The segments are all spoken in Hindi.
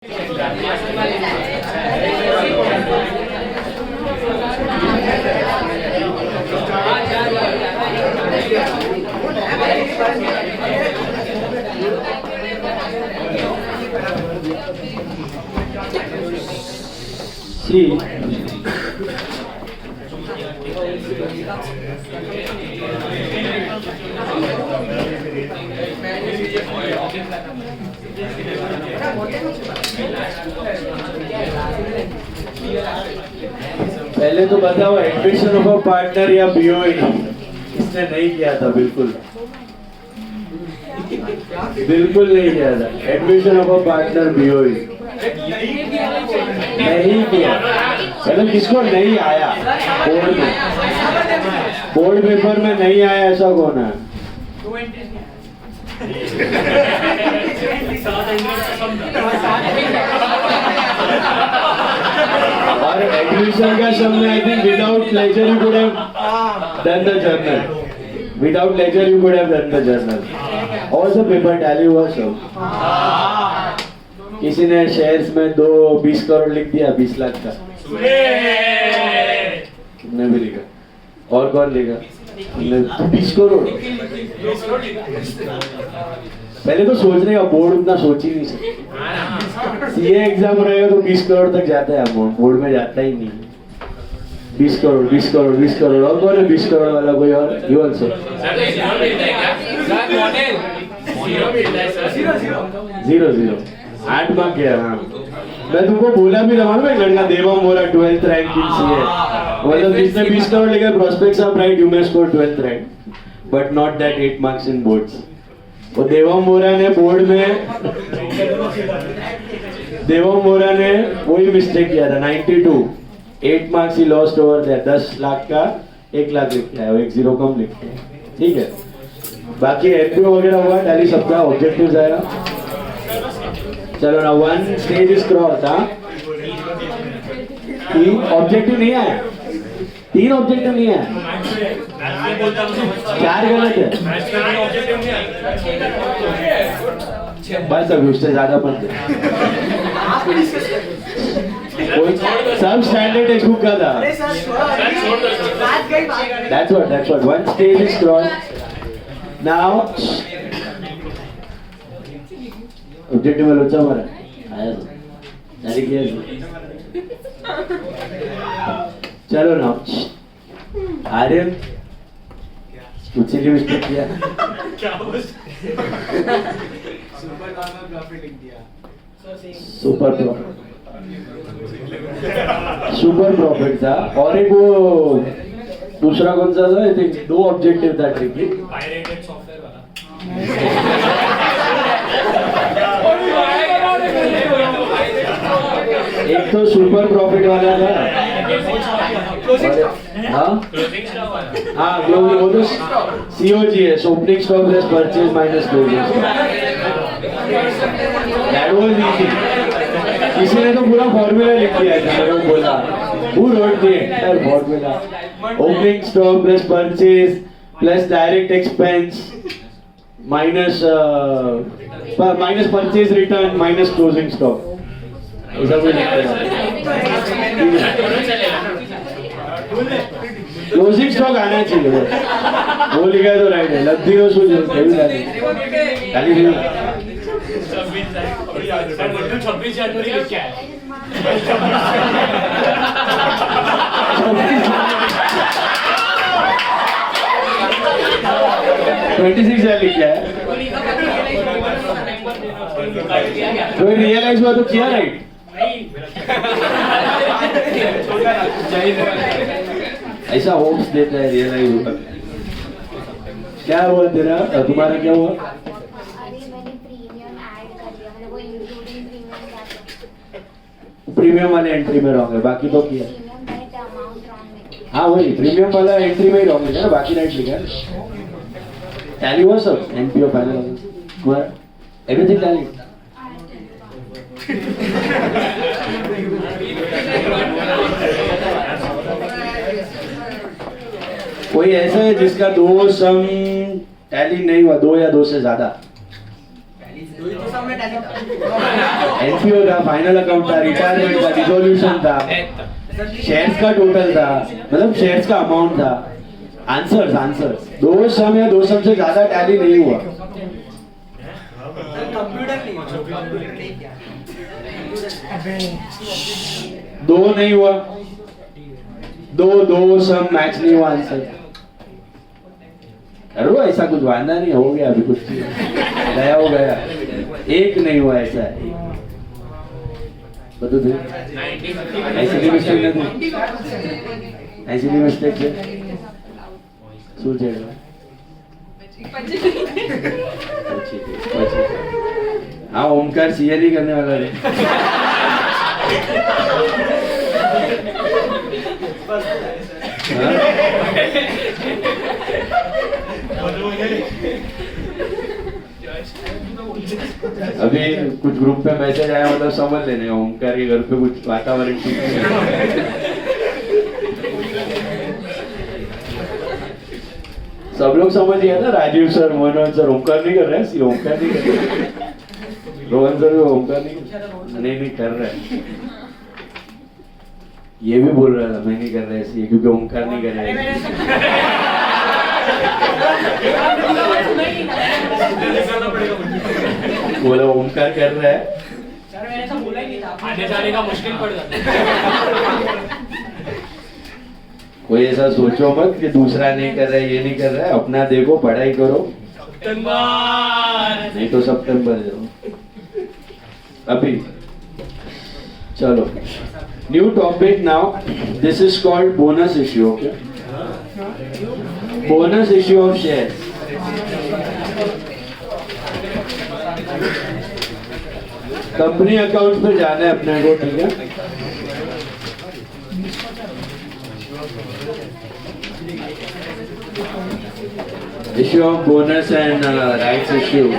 See, पहले तो बताओ एडमिशन ऑफ अ पार्टनर या बीओई इसने नहीं किया था। बिल्कुल नहीं किया था admission of a partner BOE नहीं किया। मतलब किसको नहीं आया बोर्ड पेपर में नहीं आया ऐसा कौन है? और एडमिशन का समय I think without lecture you could have done the journal. Without lecture you could have done the journal. और सब पेपर टैली हुआ सब। किसी ने शेयर्स में 20 करोड़ लिख दिया 20 लाख का। तुमने भी लिखा। और कौन लिखा? 20 करोड़। पहले तो सोचने का बोर्ड उतना सोच ही नहीं सकता। सीए एग्जाम रहेगा तो 20 करोड़ तक जाता है अमाउंट, बोर्ड में जाता ही नहीं। 20 करोड़ 20 करोड़ 20 करोड़। और कौन है 20 करोड़ वाला? कोई और? यू ऑल्सो 0 8 मार्क गया। हाँ मैं तुमको बोला भी रहा हूँ। एक लड़का देवम मोरा 12th रैंक इन सीए, मतलब जिसने 20 करोड़ लिखा prospects of right you may score 12th rank but not that 8 marks in boards. वो देवम मोरा ने बोर्ड में वही मिस्टेक किया था 92 8 मार्क्स ही लॉस्ट ओवर देयर। 10 लाख का 1 लाख लिख के आया, 1 0 कम लिख के। ठीक है, बाकी एमपीओ वगैरह हुआ, टैली सबका ऑब्जेक्टिव्स आया। चलो ना 1 स्टेज इज क्रॉस। हाँ 3 ऑब्जेक्टिव नहीं आया, 3 ऑब्जेक्टिव नहीं आया, 4 गलत है। बस अभी उससे ज्यादा मत सब स्टैंडर्ड टेक्स्ट बुक का था। That's what 1 stage is crossed. Now objective में लोचा मारा आया जारी किया। चलो ना आर्यन कुछ ही मिस्टेक किया। सुपर प्रॉफिट था। और एक वो दूसरा कौन सा था? आई थिंक 2 ऑब्जेक्टिव था ट्रिकी। एक तो सुपर प्रॉफिट वाला था। हाँ वो तो सीओजी है, opening stock less purchase minus closing stock. That was easy. किसी ने तो पूरा फॉर्मूला लिख दिया था। मेरे को बोला who wrote the entire formula? Opening stock plus purchase plus direct expense minus purchase return minus closing stock। ऐसा कोई लिखता है। क्लोजिंग स्टॉक आना चाहिए, वो लिखा है तो राइट है। लद्दी हो सूझ खाली 26 जनवरी का क्या है? 26 लिख क्या है? कोई रियलाइज हुआ तो किया राइट। ऐसा होप्स देता है रियलाइज होगा। क्या हुआ तेरा? तुम्हारा क्या हुआ? प्रीमियम वाले एंट्री में रॉन्ग है, बाकी तो किया। हाँ वही प्रीमियम वाला एंट्री में ही रॉन्ग लिखा ना, बाकी राइट लिखा है। टैली हुआ सब, एनपीओ फाइनल एवरीथिंग टैली। कोई ऐसा है जिसका 2 सम टैली नहीं हुआ, 2 या 2 से ज्यादा? एनपीओ था, फाइनल अकाउंट था, रिटायरमेंट था, रिजोल्यूशन था, शेयर्स का टोटल था, मतलब शेयर्स का अमाउंट था, आंसर्स दो सम या दो सम से ज्यादा टैली नहीं हुआ। दो नहीं हुआ, दो सम मैच नहीं हुआ आंसर। करो ऐसा कुछ वादा नहीं, हो गया अभी कुछ गया हो गया, एक नहीं हुआ ऐसा है। बता दे ऐसी मिस्टेक नहीं थी, ऐसी मिस्टेक है सोचेगा। हाँ ओमकार सीए नहीं करने वाला है। अभी कुछ ग्रुप पे मैसेज आया, मतलब समझ लेने ओमकार के घर पे कुछ वातावरण ठीक नहीं है। सब लोग समझ गया ना, राजीव सर, मनोज सर, ओमकार नहीं कर रहे हैं, ओमकार नहीं कर रहे, रोहन सर भी ओमकार नहीं कर रहे हैं। ये भी बोल रहा था मैं नहीं कर रहा है क्योंकि ओमकार नहीं कर रहा है। बोला ओमकार कर रहा है, आने जाने का मुश्किल पड़ जाता है। कोई ऐसा सोचो मत कि दूसरा नहीं कर रहा है, ये नहीं कर रहा है, अपना देखो, पढ़ाई करो, नहीं तो सितंबर जाओ। अभी चलो new topic now, this is called bonus issue. Okay, bonus issue of shares. Company account पे जाना है अपने को, ठीक है। Issue of bonus and rights issue.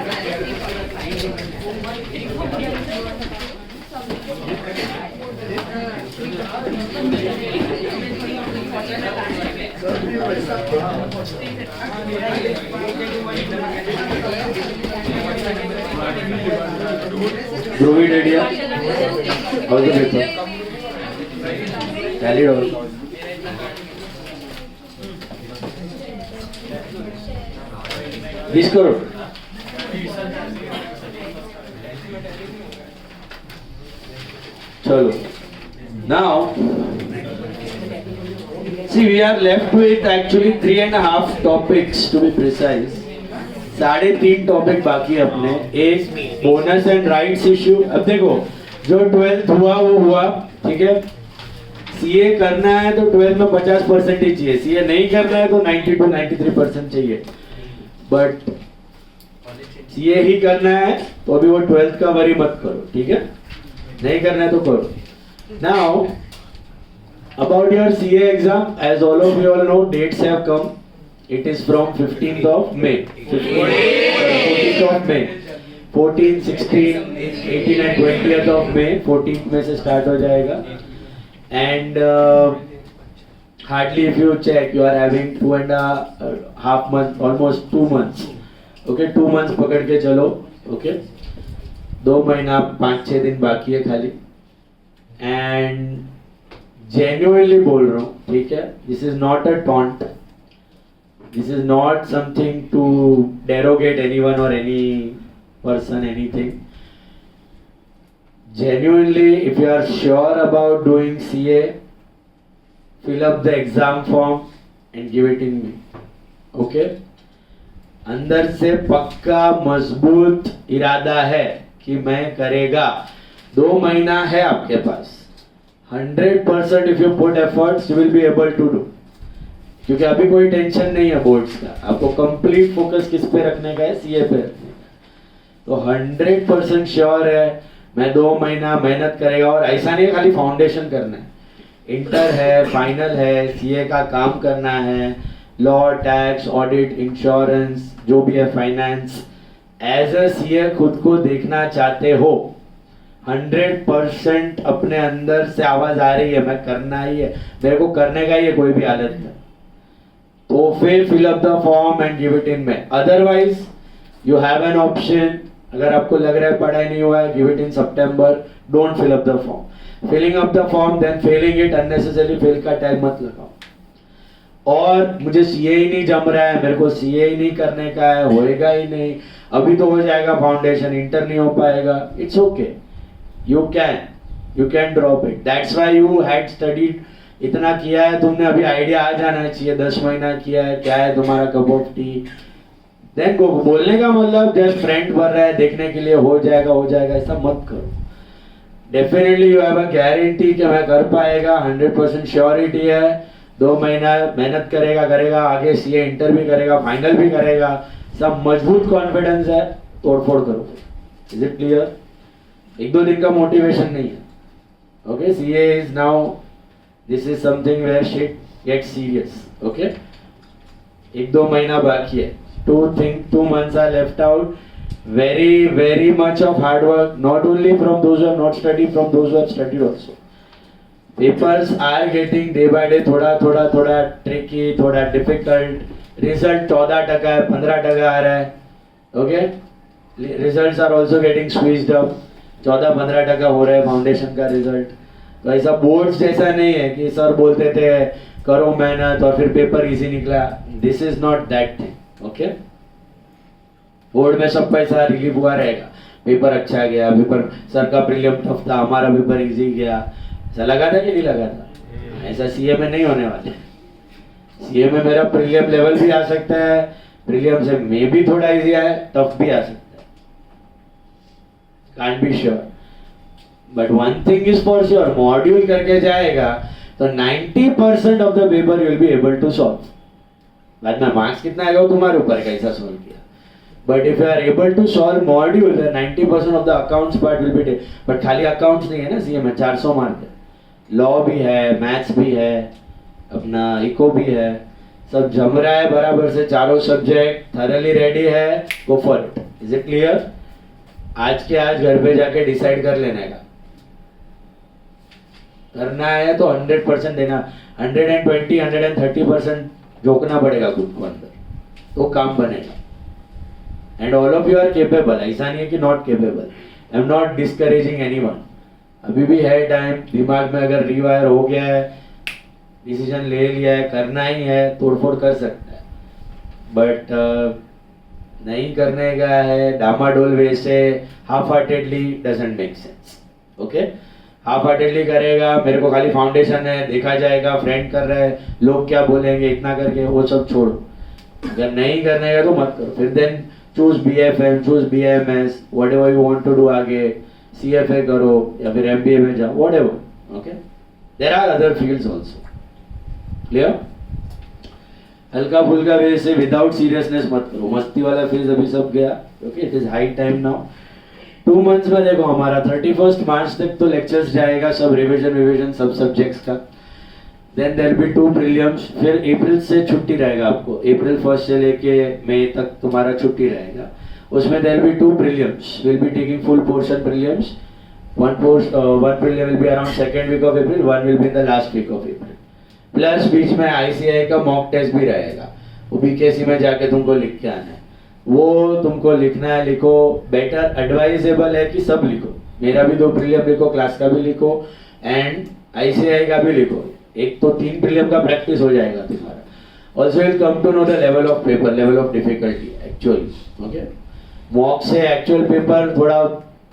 Druid idea. How's the paper? Tallied over. 20 crore. चलो now see we are left with actually 3.5 topics to be precise। 3.5 topic बाकी है अपने। एक बोनस एंड राइट्स इश्यू। अब देखो जो 12th हुआ वो हुआ, ठीक है। सीए करना है तो 12th में 50% ही चाहिए, सीए नहीं करना है तो 92-93% चाहिए। बट सीए ही करना है तो अभी वो 12th का वरी मत करो, ठीक है। नहीं करना है तो करो। Now about your CA exam, as all of you all know, dates have come. It is from 15th of May, 14th of May, 14, 16, 18 and 20th of May। 14th में से स्टार्ट हो जाएगा। And hardly if you check you are having 2.5 months, almost 2 months। okay, 2 months पकड़ के चलो। okay, 2 महीना 5-6 दिन बाकी है खाली। एंड जेन्युइनली बोल रहा हूँ, ठीक है। This is not a taunt, this is not something to derogate anyone और any person, anything. genuinely if you are sure about doing CA, fill up the exam form and give it in me। okay, अंदर से पक्का मजबूत इरादा है कि मैं करेगा। 2 महीना है आपके पास। 100% if you put efforts you will be able to do। क्योंकि अभी कोई टेंशन नहीं है बोर्ड्स का, आपको कंप्लीट फोकस किस पे रखने का है, सीए पे। तो 100% श्योर है मैं 2 महीना मेहनत करेगा। और ऐसा नहीं है खाली फाउंडेशन करना है, इंटर है, फाइनल है, सीए का काम करना है, लॉ, टैक्स, ऑडिट, इंश्योरेंस, जो भी है, फाइनेंस। एज अ सीए खुद को देखना चाहते हो, 100% अपने अंदर से आवाज आ रही है मैं करना ही है, मेरे को करने का ही है कोई भी हालत में, तो फिर fill up the form and give it in में। Otherwise you have an option अगर आपको लग रहा है पढ़ाई नहीं हुआ है, गिव इट इन सितंबर, don't fill up the form. Filling up the form then failing it, unnecessary fail का टाइम मत लगाओ। और मुझे सीए ही नहीं जम रहा है, मेरे को सीए ही नहीं करने का है, होएगा ही नहीं, अभी तो हो जाएगा फाउंडेशन, इंटर नहीं हो पाएगा, it's okay, you can drop it. That's why you had studied, इतना किया है तुमने, अभी आइडिया आ जाना चाहिए, 10 महीना किया है, क्या है तुम्हारा cup of tea, then go. बोलने का मतलब जस्ट फ्रेंड भर रहा है देखने के लिए, हो जाएगा, ऐसा मत करो। Definitely you have a guarantee कि मैं कर पाएगा, 100% श्योरिटी है, 2 महीना मेहनत करेगा, आगे सीए इंटर भी करेगा, फाइनल भी करेगा, सब मजबूत कॉन्फिडेंस है, तोड़फोड़ करो। Is it clear? 1-2 दिन का मोटिवेशन नहीं है, okay? CA is now, this is something where shit get serious, okay? 1-2 महीना बाकी है, 2 months are left out. Very much of hard work, not only from those who have not studied, from those who have studied also. Papers are getting day by day थोड़ा tricky, थोड़ा difficult. Result 14% है, 15% आ रहा है, okay? Results are also getting squeezed up. 14-15% हो रहा है फाउंडेशन का रिजल्ट। तो ऐसा बोर्ड्स जैसा नहीं है कि सर बोलते थे करो मेहनत और फिर पेपर इजी निकला। This is not that thing, okay? Board में सब पैसा रिलीव हुआ रहेगा, पेपर अच्छा गया, पेपर सर का प्रीलियम टफ था, हमारा पेपर इजी गया, ऐसा लगा था कि नहीं लगा था? ऐसा सीए में नहीं होने वाले। सीए में मेरा प्रीलियम लेवल भी आ सकता है, प्रीलियम से मे भी थोड़ा इजी है, टफ भी आ सकता है, can't be sure. But one thing is for sure, module करके जाएगा तो 90% of the paper you will be able to solve. बाद में मार्क्स कितना आएगा वो तुम्हारे ऊपर, कैसा सॉल्व किया। But if you are able to solve module, 90% of the accounts part will be. But खाली अकाउंट्स नहीं है ना सीए में, 400 मार्क है, लॉ भी है, मैथ्स भी है, अपना इको भी है, सब जम रहा है बराबर से, चारों सब्जेक्ट थरली रेडी है, go for it. Is it clear? आज के आज घर पे जाके डिसाइड कर लेने का, करना है तो 100% देना, 120, 130% झोंकना पड़ेगा खुद को अंदर, तो काम बनेगा। And all of you are capable, ऐसा नहीं है कि not capable. I am not discouraging anyone, अभी भी है टाइम, दिमाग में अगर रिवायर हो गया है, डिसीजन ले लिया है, करना ही है, तोड़फोड़ कर सकता है। बट नहीं करने का है डामाडोल वे से, half heartedly doesn't make sense, okay? Half heartedly करेगा, मेरे को खाली फाउंडेशन है, देखा जाएगा, फ्रेंड कर रहा है, लोग क्या बोलेंगे, इतना करके वो सब छोड़ो। अगर नहीं करने का तो मत करो। फिर then choose BFM, choose BMS, whatever you want to do, आगे CFA करो या फिर MBA में जाओ, whatever, okay? There are other fields also, clear? हल्का फुल्का वे से, विदाउट सीरियसनेस मत करो, मस्ती वाला फेज अभी सब गया, okay? It is high time now. 2 months में देखो हमारा 31 मार्च तक तो लेक्चर्स जाएगा, सब रिविजन सब सब्जेक्ट्स का। देन देयर बी 2 प्रीलिम्स, फिर अप्रैल से छुट्टी रहेगा आपको, अप्रैल 1 से लेके मई तक तुम्हारा छुट्टी रहेगा। उसमें there be 2 prelims, will be taking full portion prelims. one prelim will be around second week of April, one will be in the last week of April. Plus बीच में ICAI का मॉक टेस्ट भी रहेगा, वो BKC में जाके तुमको लिख के आना है, वो तुमको लिखना है, लिखो। बेटर एडवाइजेबल है कि सब लिखो, मेरा भी 2 प्रीलियम लिखो, क्लास का भी लिखो एंड ICAI का भी लिखो। एक तो 3 प्रीलियम का प्रैक्टिस हो जाएगा तुम्हारा। Also will come to know the level of paper, level of difficulty actually, okay? Mock से एक्चुअल पेपर थोड़ा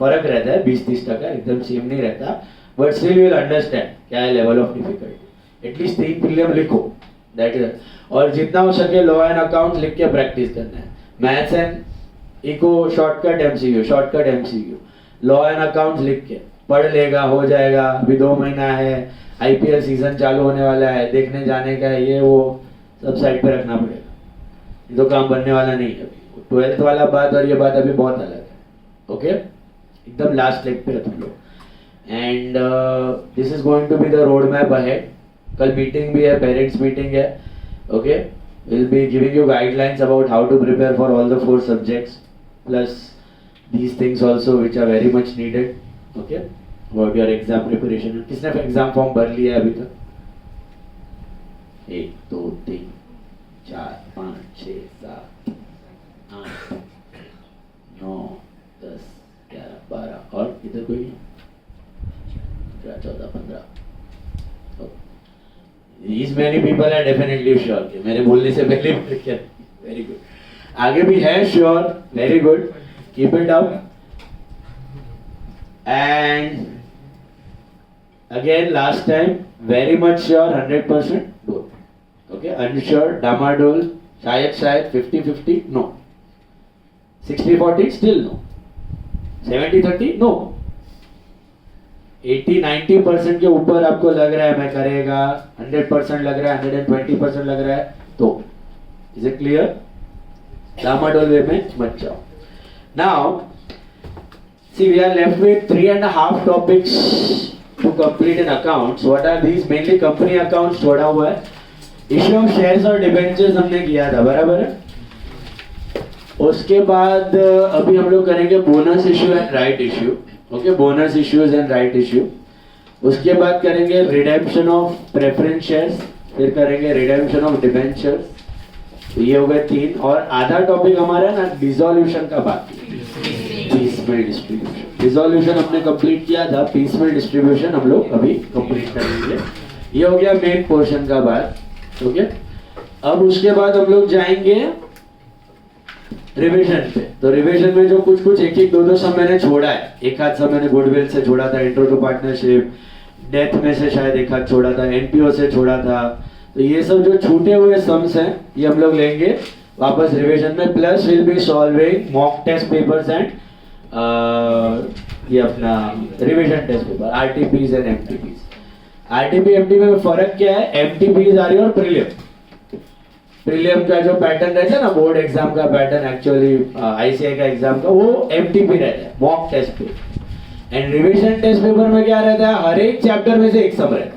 फर्क रहता है, 20-30%, एकदम सेम नहीं रहता, but still you will understand क्या है level of difficulty. At least 3 prelim लिखो, दैट इज। और जितना हो सके लॉ एंड अकाउंट लिख के प्रैक्टिस करना है। Maths and eco shortcut MCQ, law and account लिख के पढ़ लेगा, हो जाएगा। अभी 2 महीना है, IPL सीजन चालू होने वाला है, देखने जाने का है, ये वो सब साइड पे रखना पड़ेगा, ये तो काम बनने वाला नहीं है। 12th वाला बात और ये बात अभी बहुत अलग है, ओके? एकदम लास्ट लेग पे है तुम लोग। And this is going to be the road map ahead. कल मीटिंग भी है, पेरेंट्स मीटिंग है, okay? Will be giving you guidelines about how to prepare for all the 4 subjects, plus these things also which are very much needed, okay? About your exam preparation. किसने एग्जाम फॉर्म भर लिया है अभी तक? 1 2 3 4 5 6 7 8 9 10 इधर कोई 14 15 These many people are definitely sure कि मेरे बोलने से पहले वेरी गुड. आगे भी है sure, very good, keep it up. And again last time very much sure 100% both. Okay, unsure डामाडोल शायद 50-50 नो, 60-40 स्टिल नो, 70-30 नो, 80-90% के ऊपर आपको लग रहा है मैं करेगा, 100% लग रहा है, 120% लग रहा है, तो इज इट क्लियर? डामाडोल वे में मत जाओ. Now see we are left with 3.5 topics to complete in accounts. What are these? Mainly company accounts छोड़ा हुआ है. इश्यू ऑफ शेयर्स और डिबेंचर्स हमने किया था, बराबर है. उसके बाद अभी हम लोग करेंगे bonus issue and right issue. Okay, bonus issues and right issue. उसके बाद करेंगे रिडेम्पशन ऑफ प्रेफरेंस शेयर्स, फिर करेंगे रिडेम्पशन ऑफ डिबेंचर्स. तो ये हो गए 3. और आधा टॉपिक हमारा ना डिसॉल्यूशन का बाकी, पीसमेल डिस्ट्रीब्यूशन. डिसॉल्यूशन हमने कंप्लीट किया था, पीसमेल डिस्ट्रीब्यूशन हम लोग अभी कंप्लीट करेंगे. ये हो गया मेन पोर्शन का बात. ओके, अब उसके बाद हम लोग जाएंगे रिवीजन पे. तो रिवीजन में जो कुछ एक 2 सब मैंने छोड़ा है. एक आध सब मैंने गुडविल से छोड़ा था, इंट्रो टू पार्टनरशिप, डेथ में से शायद एक आध छोड़ा था, एनपीओ से छोड़ा था. तो ये सब जो छूटे हुए सम्स हैं ये हम लोग लेंगे वापस रिवीजन में. Plus will be solving mock test papers and ये अपना revision test paper, RTPs and MTPs. RTP MTP में फर्क क्या है? एमटीपीज आ रही है और प्रीलिम. प्रीलिम का जो पैटर्न रहता है ना, बोर्ड एग्जाम का पैटर्न, एक्चुअली आईसीआई का एग्जाम का, वो एमटीपी रहता है, mock test paper. And revision test paper में क्या रहता है? हर एक चैप्टर में से एक सम रहता है.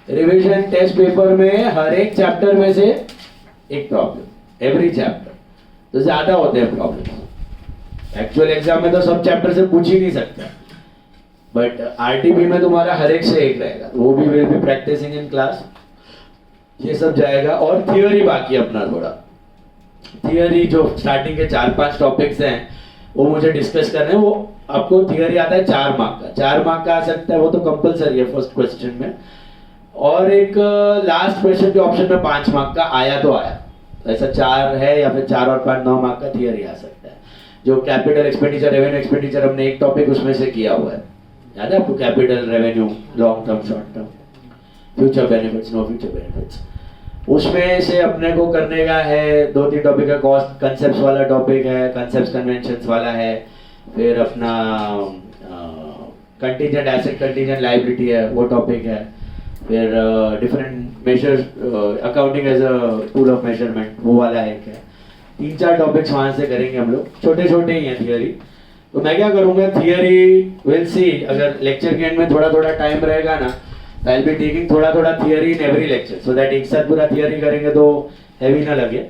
रिवीजन टेस्ट पेपर में हर एक चैप्टर में से एक प्रॉब्लम, एवरी चैप्टर. तो ज्यादा होते हैं प्रॉब्लम. एक्चुअल एग्जाम में तो सब चैप्टर से पूछ ही नहीं सकता, बट आरटीपी में तुम्हारा हर एक से एक रहेगा. वो भी will be practicing in class. ये सब जाएगा. और थियोरी बाकी अपना थोड़ा थियोरी, जो स्टार्टिंग के 4-5 टॉपिक्स हैं वो मुझे डिस्कस करने हैं. वो आपको थियोरी आता है 4 मार्क का, 4 मार्क का आ सकता है, वो तो कंपलसरी है फर्स्ट क्वेश्चन में. और एक लास्ट क्वेश्चन के ऑप्शन में 5 मार्क का आया तो आया. तो ऐसा 4 है या फिर 4 और 5 9 मार्क का थियोरी आ सकता है. जो कैपिटल एक्सपेंडिचर, रेवेन्यू एक्सपेंडिचर, हमने एक टॉपिक उसमें से किया हुआ है, याद है आपको? Capital, revenue, long term, short term, future benefits, no future benefits. उसमें से अपने को करने का है 2-3 टॉपिक है. कॉस्ट कंसेप्ट्स वाला टॉपिक है, कंसेप्ट्स कन्वेंशंस वाला है. फिर अपना कंटीजेंट एसेट, कंटीजेंट लायबिलिटी है, वो टॉपिक है. फिर different measures, accounting as a tool of measurement, वो वाला एक है. 3-4 टॉपिक्स वहां से करेंगे हम लोग. छोटे छोटे ही हैं थियोरी. तो मैं क्या करूंगा, थियोरी विल सी. अगर लेक्चर के एंड में थोड़ा थोड़ा टाइम रहेगा ना, आई विल बी टेकिंग थोड़ा थोड़ा theory in every lecture, so that एक साथ पूरा थियोरी करेंगे तो हैवी ना लगे.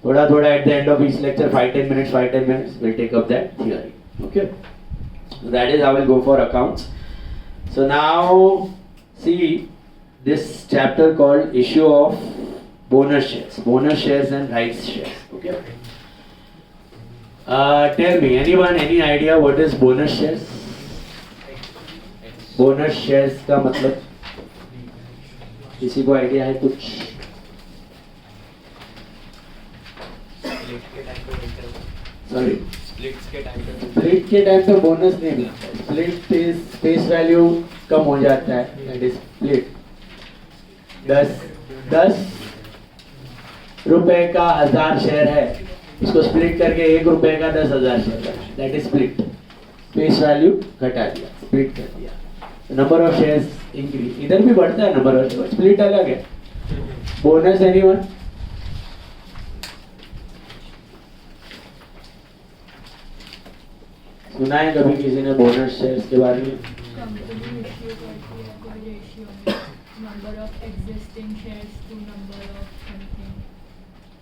थोड़ा थोड़ा at the end of each lecture 5-10 minutes will take up that theory. Okay, that is how will go for accounts. So now see this chapter called issue of bonus shares and rights shares. Okay, tell me, anyone, any idea what is bonus shares? bonus shares का मतलब किसी को आइडिया है कुछ? सॉरी, स्प्लिट के टाइम पे बोनस नहीं मिलता. स्प्लिट इज फेस वैल्यू कम हो जाता है. That is split. 10 रुपए का 1000 शेयर है, इसको स्प्लिट करके 1 रुपए का 10,000 share, that is split. Face value घटा दिया, स्प्लिट कर दिया. Number of shares increase. इधर भी बढ़ता है नंबर ऑफ शेयर्स, स्प्लिट अलग है. Bonus anyone? सुना है कभी किसी ने बोनस शेयर्स के बारे में?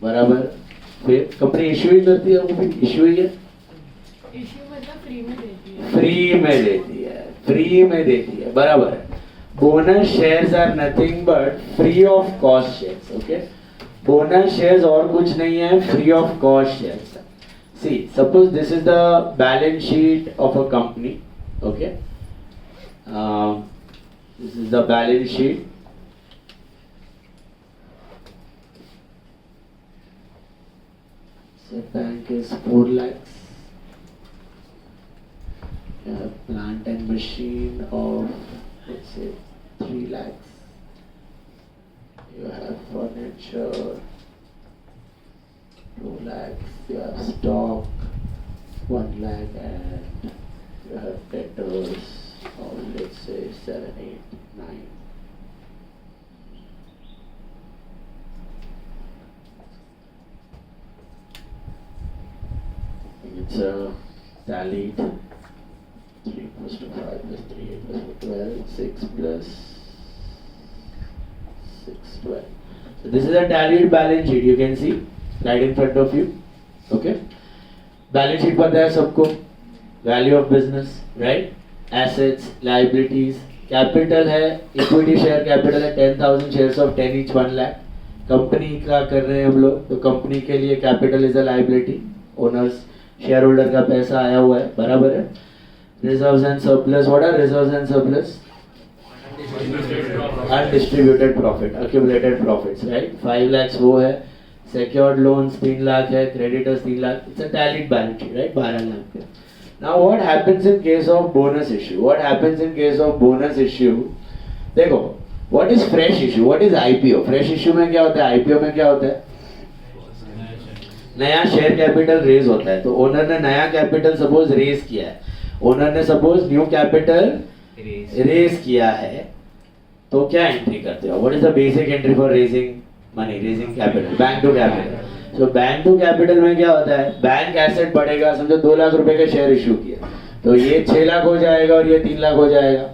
बराबर. फिर कंपनी इश्यू ही करती है, वो भी इश्यू ही है. इश्यू मतलब फ्री में देती है. फ्री में देती है, फ्री में देती है, बराबर है. Bonus shares are nothing but free of cost shares. Okay, bonus shares और कुछ नहीं है, free of cost shares. See, suppose this is the balance sheet of a company. Okay. This is the balance sheet. So bank is 4 lakhs. You have plant and machine of, let's say, 3 lakhs. You have furniture, 2 lakhs. You have stock, 1 lakh, and you have debtors of, let's say, 7, 8, 9. It's a tallied 3 plus 2, 5 plus 3, 8 plus 4, 12, 6 plus 6, 12. So this is a tallied balance sheet, you can see right in front of you. Okay. Balance sheet पता है सबको, value of business, right? Assets, liabilities, capital है, equity share capital है 10,000 shares of 10 each 1 lakh. Company का कर रहे हैं हम लोग, तो कंपनी के लिए capital is a liability, owners share holder का पैसा आया हुआ है, बराबर है. Reserves and surplus, what are reserves and surplus? Undistributed profit, accumulated profits, right. 5 lakhs वो है, secured loans 3 lakh है, creditors 3 lakh. It's a tallied balance sheet, right? 12 lakh पे. Now what happens in case of bonus issue? What happens in case of bonus issue? देखो, what is fresh issue? What is IPO? Fresh issue में क्या होता है? IPO में क्या होता है? नया शेयर कैपिटल रेज होता है. तो ओनर ने नया कैपिटल सपोज रेज किया है, ओनर ने सपोज न्यू कैपिटल रेज किया है, तो क्या एंट्री करते हो? What is the basic entry for raising money, raising capital? Bank to capital. So bank to capital में क्या होता है? बैंक एसेट बढ़ेगा, समझो 2 लाख रुपए का शेयर इशू किया, तो ये 6 लाख हो जाएगा और ये 3 लाख हो जाएगा,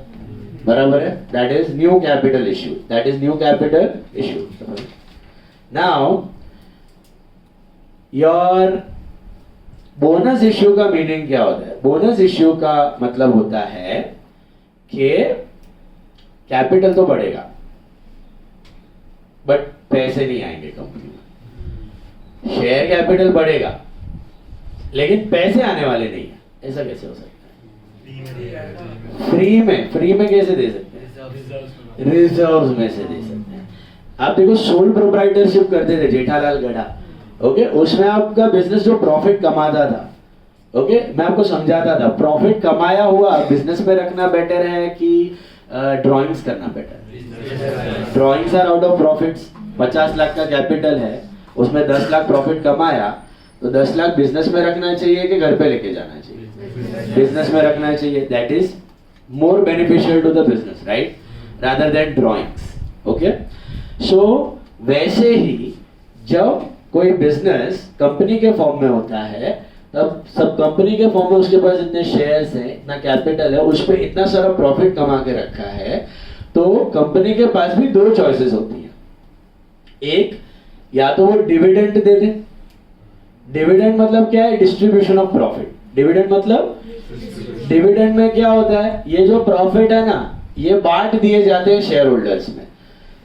बराबर है. That is new capital issue, that is new capital issue. Now your bonus issue का मीनिंग क्या होता है? बोनस इश्यू का मतलब होता है कि कैपिटल तो बढ़ेगा बट पैसे नहीं आएंगे कंपनी में. शेयर कैपिटल बढ़ेगा लेकिन पैसे आने वाले नहीं है. ऐसा कैसे हो सकता है? फ्री में कैसे दे सकते हैं? रिजर्व्स में से दे सकते हैं. आप देखो, सोल प्रोप्राइटरशिप करते थे जेठालाल गढ़ा, ओके, उसमें आपका बिजनेस जो प्रॉफिट कमाता था, ओके, मैं आपको समझाता था प्रॉफिट कमाया हुआ बिजनेस में रखना बेटर है कि ड्राइंग्स करना बेटर है? Drawings are out of profits. 50 lakh का कैपिटल है, उसमें 10 लाख प्रॉफिट कमाया, तो 10 लाख बिजनेस में रखना चाहिए कि घर पे लेके जाना चाहिए? बिजनेस में रखना चाहिए. That is more beneficial to the business, right, rather than drawings. Okay. So वैसे ही जब कोई बिजनेस कंपनी के फॉर्म में होता है, तब सब कंपनी के फॉर्म में उसके पास इतने शेयर्स हैं, इतना कैपिटल है, उस पर इतना सारा प्रॉफिट कमा के रखा है, तो कंपनी के पास भी 2 चॉइसेस होती हैं. एक, या तो वो डिविडेंड दे दे. डिविडेंड मतलब क्या है? Distribution of profit. डिविडेंड मतलब, डिविडेंड में क्या होता है? ये जो प्रॉफिट है ना, ये बांट दिए जाते हैं शेयर होल्डर्स में.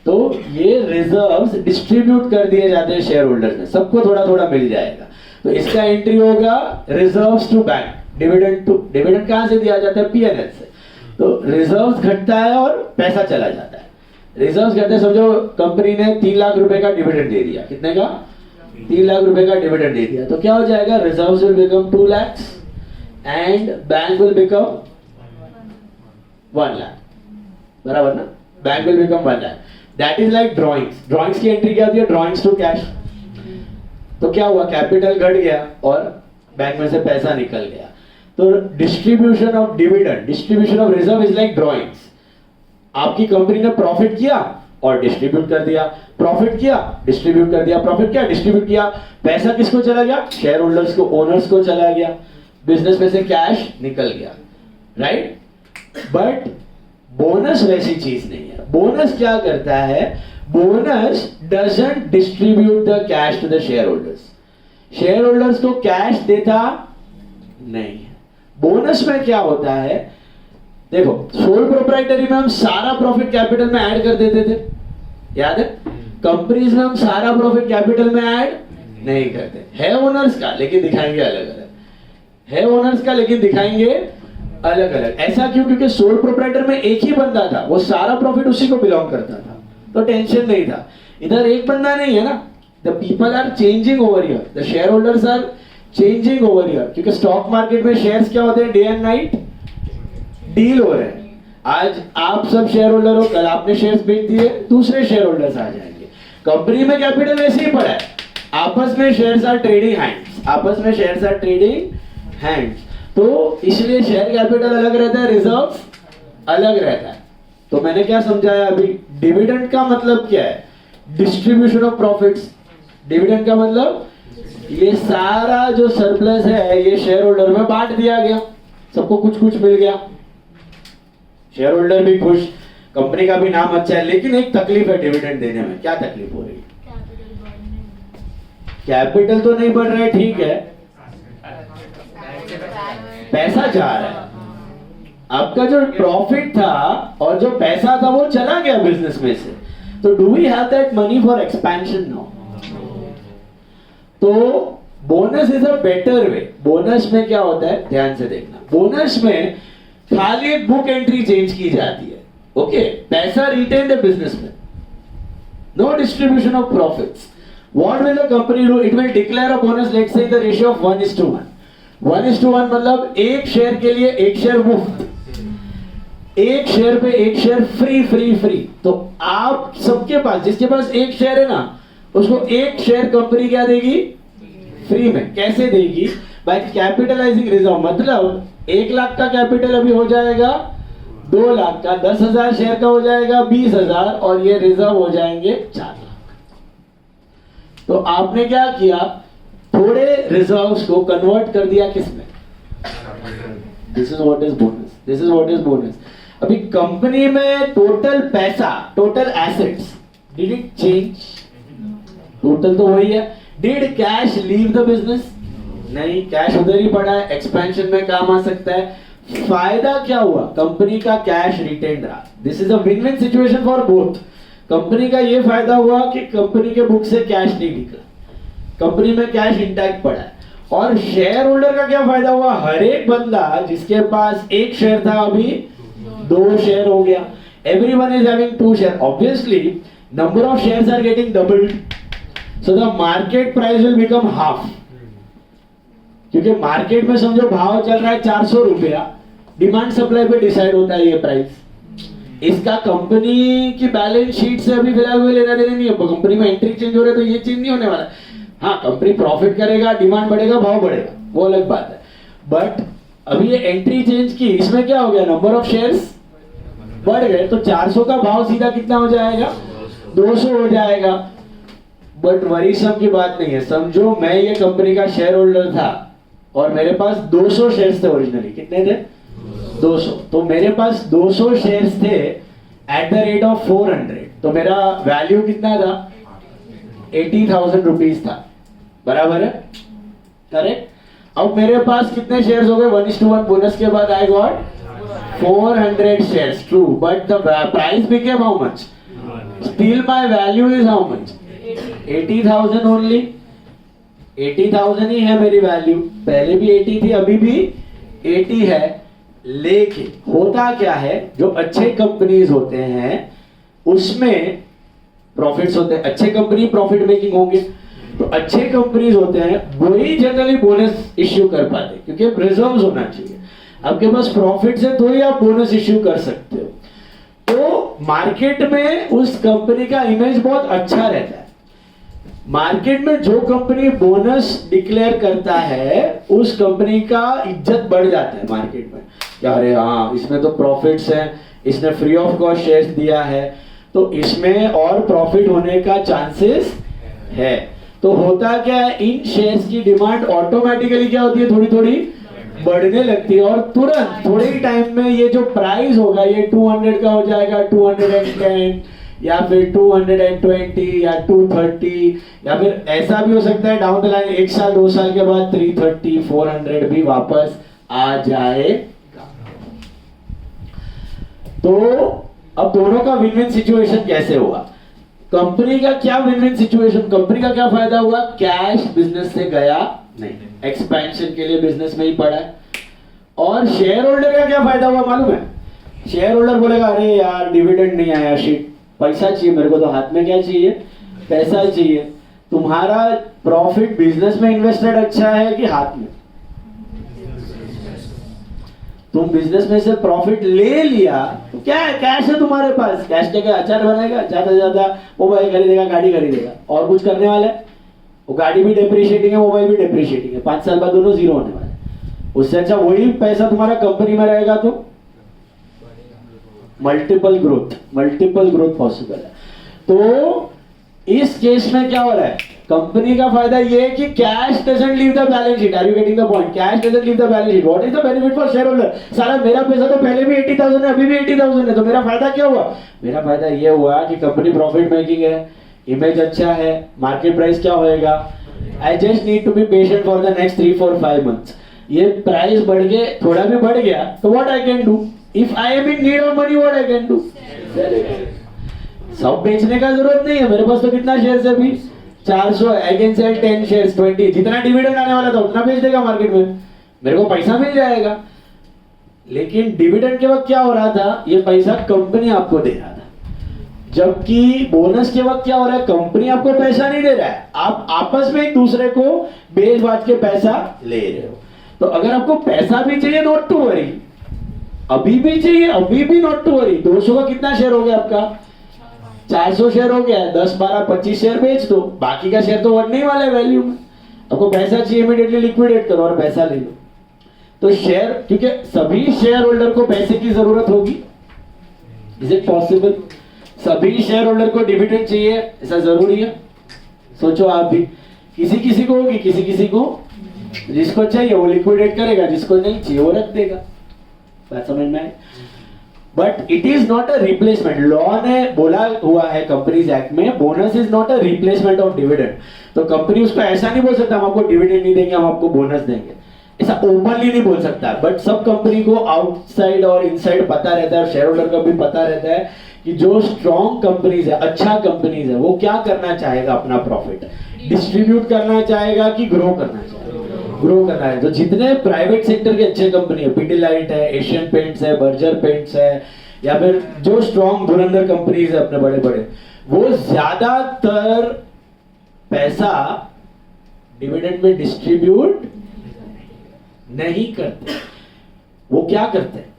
तो ये रिजर्व्स डिस्ट्रीब्यूट कर दिए जाते हैं शेयर होल्डर्स में, सबको थोड़ा थोड़ा मिल जाएगा. तो इसका एंट्री होगा reserves to bank. Dividend to, dividend कहां से दिया जाता है? पीएनएल से. तो रिजर्व्स घटता है और पैसा चला जाता है. रिजर्व्स घटते हैं, समझो कंपनी ने 3 लाख रुपए का डिविडेंड दे दिया. कितने का? 3 लाख रुपए का डिविडेंड दे दिया. तो क्या हो जाएगा? Reserves will become 2 lakhs and bank will become 1 lakh. बराबर ना? Bank will become 1 lakh. That is like drawings. Drawings की एंट्री क्या होती है? Drawings to cash. तो क्या हुआ? कैपिटल घट गया और बैंक में से पैसा निकल गया. तो distribution of dividend, distribution of reserve is like drawings. आपकी कंपनी ने प्रॉफिट किया और डिस्ट्रीब्यूट कर दिया, प्रॉफिट किया, डिस्ट्रीब्यूट कर दिया, प्रॉफिट किया, डिस्ट्रीब्यूट किया. पैसा किसको चला गया? शेयर होल्डर्स को, ओनर्स को चला गया. बिजनेस में से कैश निकल गया, राइट. बट बोनस वैसी चीज नहीं है. बोनस क्या करता है? Bonus doesn't distribute the cash to the share holders. Share holders को कैश देता नहीं है. बोनस में क्या होता है? देखो, सोल प्रोप्राइटरी में हम सारा प्रॉफिट कैपिटल में ऐड कर देते थे, याद है? कंपनीज में हम सारा प्रॉफिट कैपिटल में ऐड नहीं करते. है ओनर्स का, लेकिन दिखाएंगे अलग अलग. है ओनर्स का, लेकिन दिखाएंगे अलग अलग। ऐसा क्यों? क्योंकि सोल प्रोप्राइटर में एक ही बंदा था, वो सारा प्रॉफिट उसी को बिलोंग करता था, तो टेंशन नहीं था। इधर एक बंदा नहीं है ना, the people are changing over here, the share holders are changing over here, क्योंकि स्टॉक मार्केट में शेयर्स क्या होते हैं, डे एंड नाइट डील हो रहे हैं। आज आप सब शेयर होल्डर हो, कल आपने शेयर्स बेच दिए, दूसरे शेयर होल्डर्स आ जाएंगे। कंपनी में कैपिटल ऐसे ही पड़ा है, आपस में शेयर्स आर ट्रेडिंग हैंड्स, आपस में शेयर्स आर ट्रेडिंग हैंड्स, तो इसलिए शेयर कैपिटल अलग रहता है, रिजर्व अलग रहता है। तो मैंने क्या समझाया अभी, डिविडेंड का मतलब क्या है, डिस्ट्रीब्यूशन ऑफ प्रॉफिट्स। डिविडेंड का मतलब ये सारा जो सरप्लस है ये शेयर होल्डर में बांट दिया गया, सबको कुछ कुछ मिल गया, शेयर होल्डर भी खुश, कंपनी का भी नाम अच्छा है। लेकिन एक तकलीफ है डिविडेंड देने में, क्या तकलीफ हो रही है? कैपिटल तो नहीं बढ़ रहा है, ठीक है, पैसा जा रहा है, आपका जो प्रॉफिट था और जो पैसा था वो चला गया बिजनेस में से, तो do we have that money for expansion now? तो bonus is a better way. Bonus में क्या होता है, ध्यान से देखना, बोनस में खाली एक बुक एंट्री चेंज की जाती है, ओके, पैसा रिटेन्ड है बिजनेस में, no distribution of profits. What will the company do? It will declare a bonus, let's say in the ratio of 1:1। 1:1 मतलब एक शेयर के लिए एक शेयर मुफ्त, एक शेयर पे एक शेयर फ्री फ्री फ्री। तो आप सबके पास, जिसके पास एक शेयर है ना, उसको एक शेयर कंपनी क्या देगी, फ्री में। कैसे देगी? बाय कैपिटलाइजिंग रिजर्व, मतलब 1 लाख का कैपिटल अभी हो जाएगा 2 लाख का, 10,000 शेयर का हो जाएगा 20,000, और ये रिजर्व हो जाएंगे 4 लाख। तो आपने क्या किया, थोड़े रिजर्व्स को कन्वर्ट कर दिया किसमें? This is what is bonus, this is what is bonus. अभी कंपनी में टोटल पैसा, total assets, did it change? Total तो वही है। Did cash leave the business? नहीं, कैश उधर ही पड़ा है, एक्सपेंशन में काम आ सकता है। फायदा क्या हुआ, कंपनी का कैश रिटेन रहा। This is a win win situation for both. Company का ये फायदा हुआ कि कंपनी के बुक से कैश नहीं निकला, कंपनी में कैश इंटैक्ट पड़ा है। और शेयर होल्डर का क्या फायदा हुआ, हर एक बंदा जिसके पास एक शेयर था अभी 2 शेयर हो गया। Everyone is having 2 share, obviously number of shares are getting doubled, so the market price will become half. क्योंकि मार्केट में समझो भाव चल रहा है 400 रुपया, डिमांड सप्लाई पे डिसाइड होता है ये प्राइस। इसका कंपनी की बैलेंस शीट से अभी फिलहाल कोई लेना देना नहीं है, कंपनी में एंट्री चेंज हो रहा है तो ये चेंज नहीं होने वाला। हाँ, कंपनी प्रॉफिट करेगा, डिमांड बढ़ेगा, भाव बढ़ेगा, वो अलग बात है। बट अभी ये एंट्री चेंज की, इसमें क्या हो गया, नंबर ऑफ शेयर्स बढ़ गए, तो 400 का भाव सीधा कितना हो जाएगा, 200 हो जाएगा। बट वरीसम की बात नहीं है, समझो मैं ये कंपनी का शेयर होल्डर था और मेरे पास 200 शेयर्स थे ओरिजिनली। कितने थे? 200। तो मेरे पास 200 शेयर्स थे एट द रेट ऑफ 400, तो मेरा वैल्यू कितना था, 80,000 रुपीज था, बराबर है, करेक्ट। अब मेरे पास कितने शेयर्स हो गए, 1:1 बोनस के बाद I got 400 shares, true, but the price became how much, still my value is how much, 80,000 only. 80,000 ही है मेरी वैल्यू, पहले भी 80 थी, अभी भी 80 है। लेकिन होता क्या है, जो अच्छे कंपनीज होते हैं उसमें प्रॉफिट्स होते हैं, अच्छे कंपनी प्रॉफिट मेकिंग होंगे, तो अच्छे कंपनीज होते हैं वही जनरली बोनस इश्यू कर पाते हैं, क्योंकि रिजर्व्स होना चाहिए। आपके पास प्रॉफिट्स है तो ही आप बोनस इश्यू कर सकते हो। तो मार्केट में उस कंपनी का इमेज बहुत अच्छा रहता है। मार्केट में जो कंपनी बोनस डिक्लेयर करता है उस कंपनी का इज्जत बढ़ जाता है मार्केट में, अरे हाँ इसमें तो प्रॉफिट्स हैं, इसने फ्री ऑफ कॉस्ट शेयर्स दिया है, तो इसमें और प्रॉफिट होने का चांसेस है। तो होता क्या है, इन शेयर्स की डिमांड ऑटोमेटिकली क्या होती है, थोड़ी थोड़ी बढ़ने लगती है, और तुरंत थोड़े ही टाइम में ये जो प्राइस होगा ये 200 का हो जाएगा, 210 या फिर 220 या 230, या फिर ऐसा भी हो सकता है डाउन द लाइन 1 साल 2 साल के बाद 330 400 भी वापस आ जाएगा। तो अब दोनों का विन विन सिचुएशन कैसे हुआ, कंपनी का क्या विन विन सिचुएशन, कंपनी का क्या फायदा हुआ, कैश बिजनेस से गया नहीं, एक्सपेंशन के लिए बिजनेस में ही पड़ा है। और शेयर होल्डर का क्या फायदा हुआ मालूम है? शेयर होल्डर बोलेगा अरे यार डिविडेंड नहीं आया, शिट, पैसा चाहिए मेरे को, तो हाथ में क्या चाहिए? पैसा चाहिए। तुम्हारा प्रॉफिट बिजनेस में इन्वेस्टेड अच्छा है कि हाथ में? तुम बिजनेस में से प्रॉफिट ले लिया तो क्या है, कैश है तुम्हारे पास, कैश के क्या अचार बनाएगा, ज्यादा से ज्यादा मोबाइल खरीदेगा, गाड़ी खरीदेगा, और कुछ करने वाला है? वो गाड़ी भी डेप्रिशिएटिंग है, मोबाइल भी डेप्रिशिएटिंग है, 5 साल बाद दोनों जीरो होने वाले हैं। उससे अच्छा वही पैसा तुम्हारा कंपनी में रहेगा तो मल्टीपल ग्रोथ पॉसिबल है। तो इस केस में क्या हो रहा है? कंपनी का फायदा ये है कि cash doesn't leave the balance sheet. Are you getting the point? Cash doesn't leave the balance sheet. What is the benefit for share holder? साला मेरा पैसा तो पहले भी 80,000 है, अभी भी 80,000 है, तो मेरा फायदा क्या हुआ? मेरा फायदा ये हुआ कि कंपनी प्रॉफिट मेकिंग है, इमेज अच्छा है, मार्केट प्राइस क्या होएगा? I just need to be patient for the next 3, 4, 5 months. ये प्राइस बढ़ के थोड़ा भी बढ़ गया तो what I can do? If I am in need of money what I can do? सब बेचने का जरूरत नहीं है, मेरे पास तो कितना शेयर है अभी? 400। आई कैन सेल 10 शेयर्स, 20, जितना डिविडेंड आने वाला था उतना बेच देगा मार्केट में, मेरे को पैसा मिल जाएगा। लेकिन डिविडेंड के वक्त क्या हो रहा था? ये पैसा कंपनी आपको दे रहा था, जबकि बोनस के वक्त क्या हो रहा है? कंपनी आपको पैसा नहीं दे रहा है, आप आपस में एक दूसरे को बेच बाच के पैसा ले रहे हो। तो अगर आपको पैसा भी चाहिए नॉट टू वरी, अभी भी चाहिए, अभी भी नॉट टू वरी। 200 का कितना शेयर हो गया आपका? 400 शेयर हो गया, 10, 12, 25 शेयर बेच दो, बाकी का शेयर तो बढ़ने ही वाला है वैल्यू में। आपको पैसा चाहिए, इमीडिएटली लिक्विडेट करो और पैसा ले लो। तो शेयर, क्योंकि सभी शेयर होल्डर को पैसे की जरूरत होगी, इज इट पॉसिबल? सभी शेयर होल्डर को डिविडेंड चाहिए, ऐसा जरूरी है? सोचो आप भी, किसी किसी को होगी, किसी किसी को, जिसको चाहिए वो लिक्विडेट करेगा, जिसको नहीं चाहिए वो रख देगा। बात समझ में आए? But it is not a replacement. Law ने बोला हुआ है कंपनीज एक्ट में, bonus is not a replacement of dividend. तो कंपनी उसको ऐसा नहीं बोल सकता हम आपको डिविडेंड नहीं देंगे, हम आपको बोनस देंगे, ऐसा ओपनली नहीं बोल सकता। बट सब कंपनी को आउटसाइड और इनसाइड पता रहता है, और शेयर होल्डर को भी पता रहता है कि जो स्ट्रॉन्ग कंपनीज है, अच्छा कंपनीज है, वो क्या करना चाहेगा? अपना प्रॉफिट डिस्ट्रीब्यूट करना चाहेगा कि ग्रो करना चाहेगा? ग्रो करना है। तो जितने प्राइवेट सेक्टर के अच्छे कंपनी है, पिडिलाइट है, एशियन पेंट्स है, बर्जर पेंट्स है, या फिर जो स्ट्रॉन्ग धुरंधर कंपनीज है अपने बड़े बड़े, वो ज्यादातर पैसा डिविडेंड में डिस्ट्रीब्यूट नहीं करते। वो क्या करते हैं?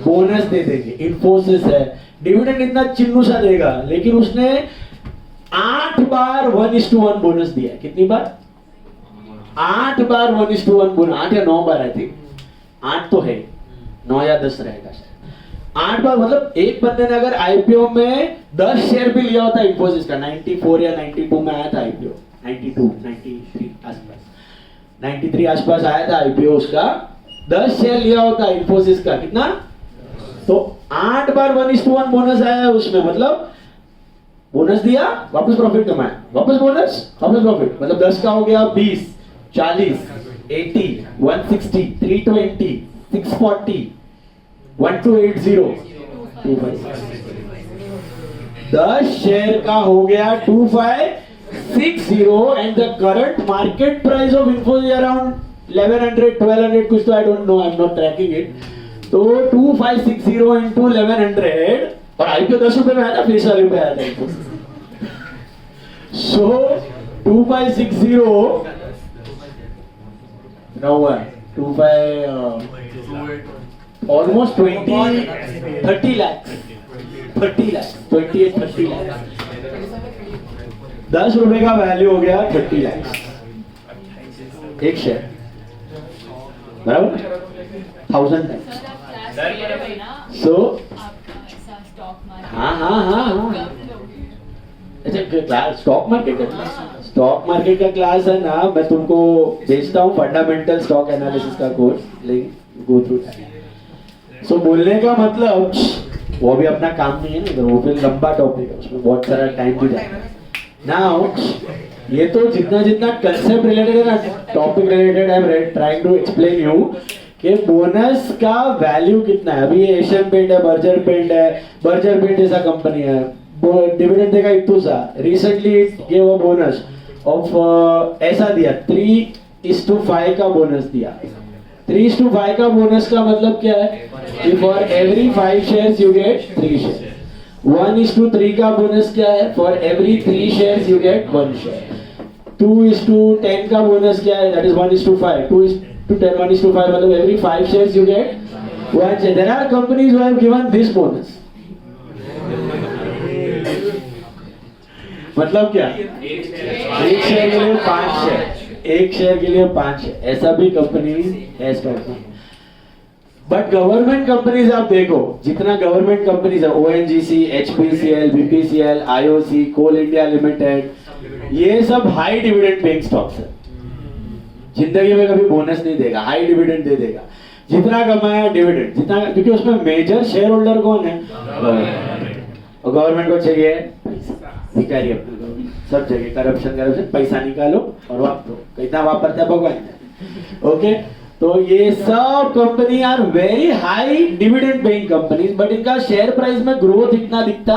बोनस दे देंगे। इन्फोसिस है, डिविडेंड इतना चिन्नू सा देगा, लेकिन उसने 8 बार 1:1 बोनस दिया है। कितनी बार? 8 बार 1:1 बोनस, 8 या 9 बार आई थिंक, 8 तो है, 9 या 10 रहेगा शायद। 8 बार, मतलब एक बंदे ने अगर आईपीओ में 10 शेयर भी लिया होता इन्फोसिस का, 94 या 92 में आया था आईपीओ, 92, 93 आसपास, 93 आसपास आया था आईपीओ उसका, 10 शेयर लिया होता इन्फोसिस का, कितना? तो 8 बार 1:1 बोनस आया उसमें, मतलब बोनस दिया, वापस प्रॉफिट कमाया, वापस बोनस, वापस प्रॉफिट, मतलब 10 का हो गया 20, 40, 80, 160, 320, 640, 1280, 256। 10 शेयर का हो गया 2560, and the current market price of Infosys around 1100, 1200 कुछ, तो I don't know, I am not tracking it. तो 2560 इंटू 1100, और आईपीओ 10 रुपए में आया था, फेस वैल्यू पे आया था। सो 2560 now 25 almost 30 lakhs 28, 30 lakhs, 10 रुपए का वैल्यू हो गया 30 lakhs एक शेयर, बराबर 1000 टाइम्स। सो हाँ, अच्छा स्टॉक मार्केट का क्लास है ना, मैं तुमको भेजता हूँ, फंडामेंटल स्टॉक एनालिसिस का कोर्स, लेकिन गो थ्रू। सो बोलने का मतलब, वो भी अपना काम नहीं है ना, वो फिर लंबा टॉपिक है, उसमें बहुत सारा टाइम भी जाता है। नाउ ये तो जितना कंसेप्ट रिलेटेड है ना, topic related, I am trying to explain you कि बोनस का वैल्यू कितना है। अभी ये एशियन पेंट है, बर्जर पेंट जैसा कंपनी है, डिविडेंड देगा इतना सा, recently give a bonus of ऐसा दिया 3:5 का बोनस दिया, 3:5 का बोनस का मतलब क्या है कि for every 5 shares you get 3 shares. 1:3 का बोनस क्या है? For every 3 shares you get 1 share. 2:10 का बोनस क्या है? That is 1:5. 2:10, 1:5 मतलब every 5 shares you get 1 share. There are companies who have given this bonus. मतलब क्या? एक शेयर के लिए 5 शेयर, एक शेयर के लिए 5 शेयर, ऐसा भी कंपनीज है स्टॉक में. बट गवर्नमेंट कंपनीज आप देखो, जितना गवर्नमेंट कंपनीज है, ONGC, HPCL, BPCL, IOC, कोल इंडिया लिमिटेड, ये सब हाई डिविडेंड पेइंग स्टॉक्स है. जिंदगी में कभी बोनस नहीं देगा, हाई डिविडेंड दे देगा. जितना कमाया डिविडेंड, जितना, क्योंकि उसमें मेजर शेयर होल्डर कौन है? और गवर्नमेंट को चाहिए भिखारी अपने सब जगह करप्शन, पैसा निकालो और वापरो. कितना वापरता है भगवान. ओके, तो ये सब company are very high dividend paying companies, but इनका शेयर प्राइस में ग्रोथ इतना दिखता.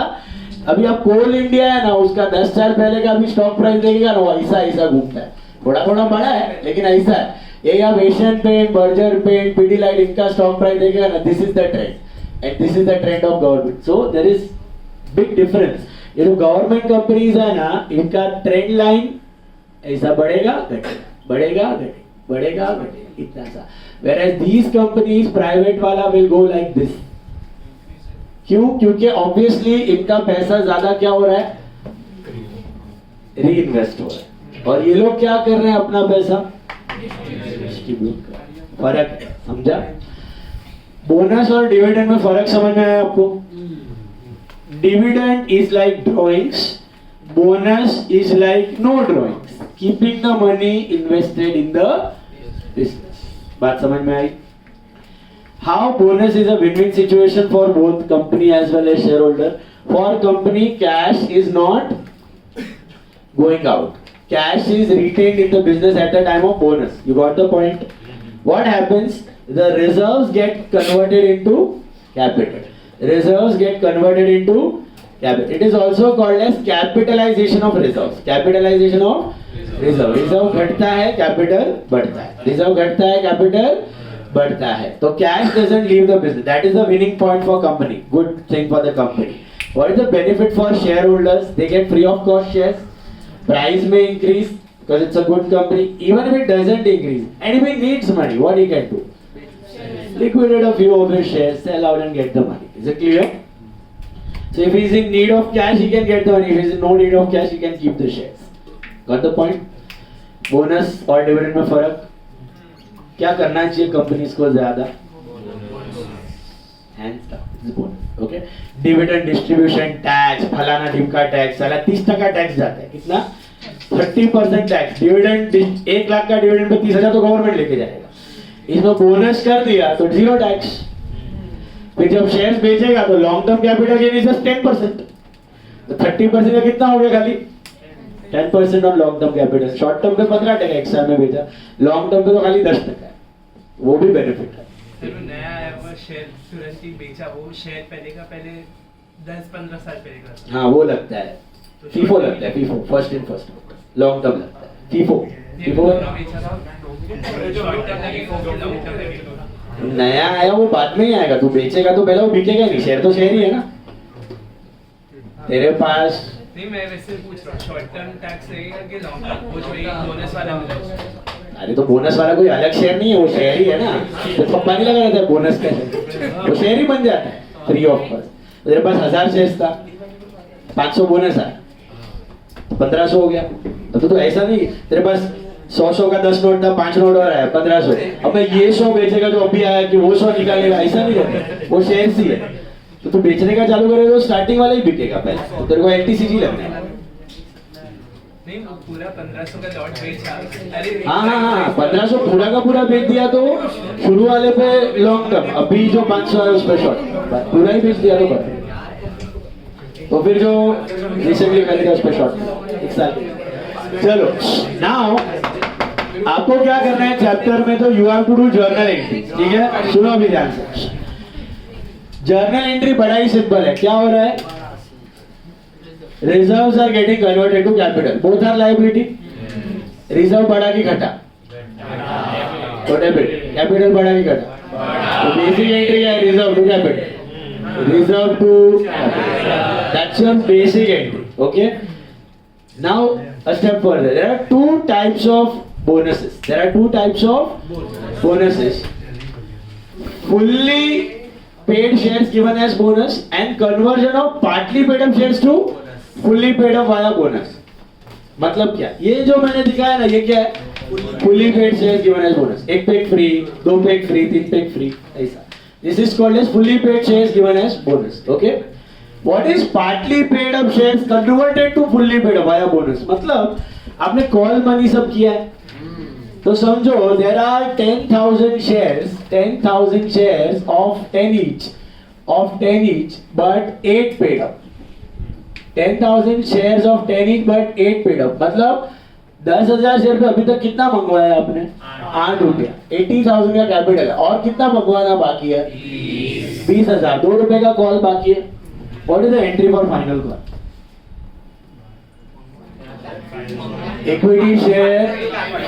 अभी आप कोल इंडिया है ना, उसका 10 साल पहले का भी स्टॉक प्राइस देखेगा ना, वो ऐसा ऐसा घूमता है. थोड़ा थोड़ा बड़ा है लेकिन ऐसा है. ये आप Asian paint, Berger paint, Pidilite, इनका स्टॉक प्राइस देखेगा ना, this is the trend and this is the trend of government. So there is big difference. ये जो गवर्नमेंट कंपनीज है ना, इनका ट्रेंड लाइन ऐसा बढ़ेगा घटेगा, बढ़ेगा घटेगा, बढ़ेगा घटेगा, इतना सा. Whereas these companies, प्राइवेट वाला will go like this. क्यों? क्योंकि ऑब्वियसली इनका पैसा ज्यादा क्या हो रहा है? रीइन्वेस्ट हो रहा है. और ये लोग क्या कर रहे हैं? अपना पैसा डिस्ट्रीब्यूट कर रहे हैं. फर्क है, समझा? बोनस और डिविडेंड में फर्क समझ में आया आपको? Dividend is like drawings, bonus is like no drawings, keeping the money invested in the business. बात समझ में आई? How bonus is a win-win situation for both company as well as shareholder. For company, cash is not going out. Cash is retained in the business at the time of bonus. You got the point? What happens? The reserves get converted into capital. Reserves get converted into capital. It is also called as capitalization of reserves. Capitalization of reserve. Reserve घटता है, capital बढ़ता है. Reserve घटता है, capital बढ़ता है. तो cash doesn't leave the business. That is the winning point for company. Good thing for the company. What is the benefit for shareholders? They get free of cost shares. Price may increase because it's a good company. Even if it doesn't increase, anybody needs money. What he can do? Liquidate a few of his shares, sell out and get the money. Is it clear? So if he is in need of cash, he can get the money. If he is in no need of cash, he can keep the shares. Got the point? Bonus और dividend में फर्क क्या करना चाहिए कंपनीज को ज्यादा? Hands down, this bonus. Okay? Dividend distribution tax, फलाना ढिमका टैक्स, साला 30% टैक्स जाता है. कितना? 30% टैक्स. डिविडेंड 1 लाख का डिविडेंड पे 30,000 तो गवर्नमेंट लेके जाएगा. इसमें बोनस कर दिया तो 0 टैक्स. फिर जब शेयर्स बेचेगा तो long term capital gain is 10%. तो 30% का कितना हो गया? खाली 10% on long term capital. Short term पे 15% एक्स्ट्रा में बेचा, लॉन्ग टर्म पे तो खाली 10% है. वो भी बेनिफिट है. नया आया हुआ शेयर तुरंत ही बेचा, वो शेयर पहले का पहले 10-15 साल पहले का. हाँ, वो लगता है फीफो, लगता है FIFO, first in first out. Long term लगता है फीफो. फीफो नया आया, वो बाद में ही आएगा. तू बेचेगा तो पहले वो बिकेगा नहीं. शेयर तो शेयर ही है ना तेरे पास. नहीं, मैं वैसे पूछ रहा हूँ, शॉर्ट टर्म टैक्स रहेगा कि लॉन्ग टर्म? वो जो बोनस वाला मिला. अरे तो बोनस वाला कोई अलग शेयर नहीं है, वो शेयर ही है ना. तो पप्पा नहीं लगा रहता है बोनस का, वो शेयर ही बन जाता है फ्री ऑफ कॉस्ट. तेरे पास 1000 शेयर था, 500 बोनस आया, 1500 हो गया. तो ऐसा नहीं तेरे पास 100 का 10 नोट था, 5 नोट और आया 1500. अब मैं ये 100 बेचेगा जो अभी आया कि वो 100 निकालेगा, ऐसा नहीं रहता. वो शेयर ही है. तो तू बेचने का चालू करेगा तो स्टार्टिंग वाला ही बिकेगा पहले. तो तेरे को LTCG लगना है. नहीं, वो पूरा 1500 का लॉट बेचा. अरे हाँ, 1500 पूरा का पूरा बेच दिया तो शुरू वाले पे लॉन्ग टर्म. अभी जो 500 है उस पे शॉर्ट पूरा ही बेच दिया तो फिर जो रिसेंटली खरीदा उस पे शॉर्ट 1 साल. चलो, नाउ आपको क्या करना है चैप्टर में? तो you have to do journal entry. ठीक है, सुनो अभी ध्यान से. जर्नल एंट्री बड़ा ही सिंपल है. क्या हो रहा है? Reserves are getting converted to capital. Both are liability. Reserve बढ़ा कि घटा? तो डेबिट, कैपिटल बढ़ा कि घटा? तो बेसिक एंट्री है reserve to capital, reserve to capital, that's your basic entry. Okay, now a step further, there are two types of bonuses. There are two types of bonuses. Fully paid shares given as bonus and conversion of partly paid up shares to fully paid up via bonus. मतलब क्या? ये जो मैंने दिखाया ना, ये क्या है? Fully paid shares given as bonus. एक पैक फ्री, दो पैक फ्री, तीन पैक फ्री, ऐसा. This is called as fully paid shares given as bonus. Okay? What is partly paid up shares converted to fully paid up via bonus? मतलब आपने कॉल मनी सब किया है, तो समझो there are 10,000 shares, 10,000 shares of 10 each, but 8 paid up. 10,000 shares of 10 each, but 8 paid up. मतलब 10,000 शेयर पे अभी तक कितना मंगवाया आपने? 8 रुपया. 80,000 का कैपिटल है और कितना मंगवाना बाकी है? 20,000. 2 रुपए का कॉल बाकी है. What is the entry for final call? Equity share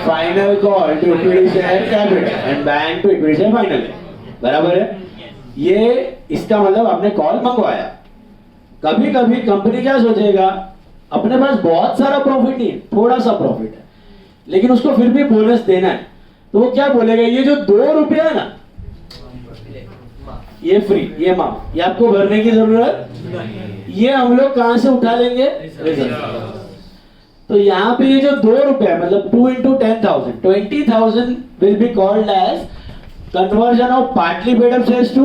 final call to equity share capital and bank to equity share final. बराबर है? ये इसका मतलब आपने कॉल मंगवाया. कभी कभी कंपनी क्या सोचेगा, अपने पास बहुत सारा प्रॉफिट नहीं है, थोड़ा सा प्रॉफिट है, लेकिन उसको फिर भी बोनस देना है, तो वो क्या बोलेगा, ये जो 2 रुपया है ना, ये फ्री, ये माफ, ये आपको भरने की जरूरत, ये हम लोग कहां से उठा लेंगे? तो यहाँ पे ये जो 2 रुपया मतलब 2 into 10,000, 20,000 will be called as conversion of partly paid up shares to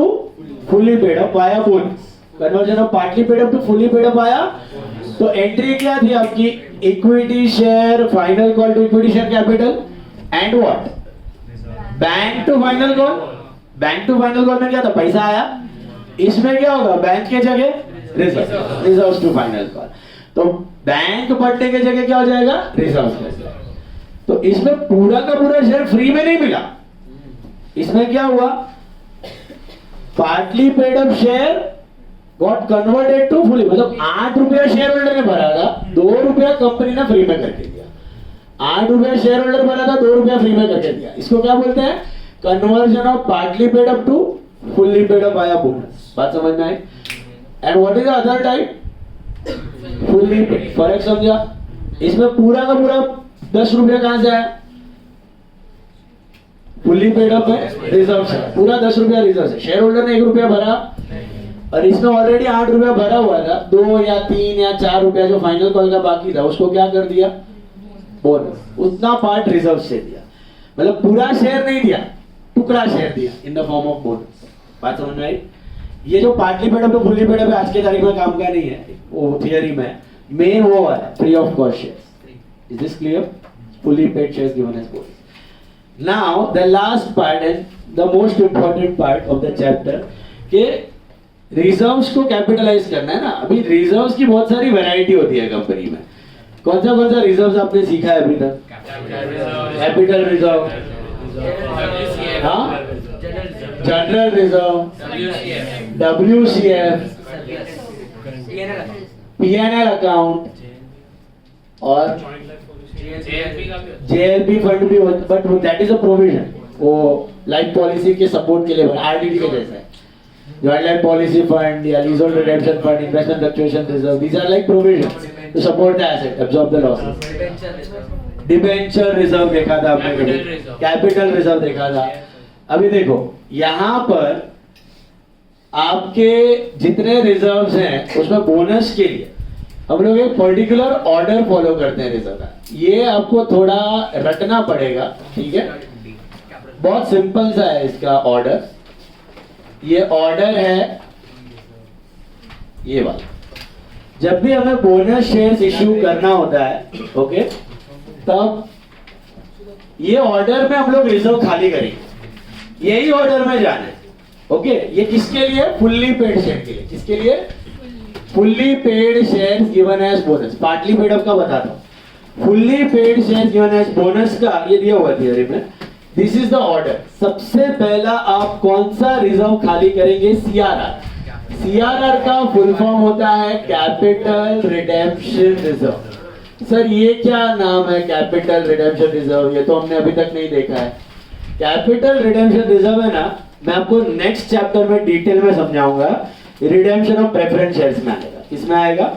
fully paid up via bonus. Conversion of partly paid up to fully paid up via. तो एंट्री क्या थी आपकी? Equity share final call to equity share capital and what? Bank to final call. Bank to final call में क्या था? पैसा आया. इसमें क्या होगा? बैंक के जगह रिजर्व्स टू फाइनल कॉल. तो बैंक बढ़ने के जगह क्या हो जाएगा? रिजर्व्स. तो इसमें पूरा का पूरा शेयर फ्री में नहीं मिला. इसमें क्या हुआ? Partly paid up share got converted to fully. मतलब 8 रुपया शेयर होल्डर ने भरा था, 2 रुपया कंपनी ने फ्री में करके दिया. 8 रुपया शेयर होल्डर भरा था, 2 रुपया फ्री में करके दिया. इसको क्या बोलते हैं? Conversion of partly paid up to fully paid up via bonus. बात समझ में आई? And what is the other type? Fully paid. फर्क समझा? इसमें पूरा का पूरा 10 रुपया कहां से आया? फुल्ली पेड अप है, रिजर्व से. पूरा 10 रुपया रिजर्व से. शेयर होल्डर ने 1 रुपया भरा और इसमें ऑलरेडी 8 रुपया भरा हुआ था. 2 या 3 या 4 रुपया जो फाइनल कॉल का बाकी था, उसको क्या कर दिया? बोनस. उतना पार्ट रिजर्व से दिया. मतलब पूरा शेयर नहीं दिया, टुकड़ा शेयर दिया इन द फॉर्म ऑफ बोनस. बात समझ में आई? ये जो पार्टली पेड अप तो फुल्ली पेड अप आज के तारीख में काम का नहीं है, वो थियरी में मेन वो वाला free of cost shares. Is this clear? Fully paid shares given as bonus. Now the last part and the most important part of the chapter के रिजर्व्स को कैपिटलाइज करना है ना. अभी रिजर्व्स की बहुत सारी वैरायटी होती है कंपनी में. कौन सा रिजर्व्स आपने सीखा है अभी तक? कैपिटल रिजर्व, हाँ, general reserve, WCF, PNL account और JLP फंड भी होता, but that is a provision. वो लाइफ पॉलिसी के सपोर्ट के लिए, RDD के जैसा है. Joint life policy fund या leasehold redemption fund, investment fluctuation reserve, these are like provisions to support the asset, absorb the losses. Debenture reserve देखा था आपने कभी? Capital reserve देखा था. अभी देखो यहाँ पर आपके जितने रिजर्व्स हैं उसमें बोनस के लिए हम लोग एक पर्टिकुलर ऑर्डर फॉलो करते हैं रिजर्व का. ये आपको थोड़ा रटना पड़ेगा, ठीक है? बहुत सिंपल सा है इसका ऑर्डर. ये ऑर्डर है ये वाला. जब भी हमें बोनस शेयर्स इश्यू करना होता है, ओके, तब ये ऑर्डर में हम लोग रिजर्व खाली करेंगे. यही ऑर्डर में जाना है. ओके, ये किसके लिए? फुल्ली पेड शेयर के लिए. किसके लिए? Fully paid shares given as bonus. Partly paid up का बताता हूं. Fully paid shares given as bonus का ये दिया हुआ थियरी में. This is the order. सबसे पहला आप कौन सा रिजर्व खाली करेंगे? CRR. CRR का फुल फॉर्म होता है कैपिटल रिडेम्पशन रिजर्व. सर ये क्या नाम है कैपिटल रिडेम्पशन रिजर्व? ये तो हमने अभी तक नहीं देखा है. कैपिटल रिडेम्पशन रिजर्व है ना, मैं आपको नेक्स्ट चैप्टर में डिटेल में समझाऊंगा। रिडेम्पशन ऑफ प्रेफरेंस शेयर्स में आएगा। किसमें आएगा?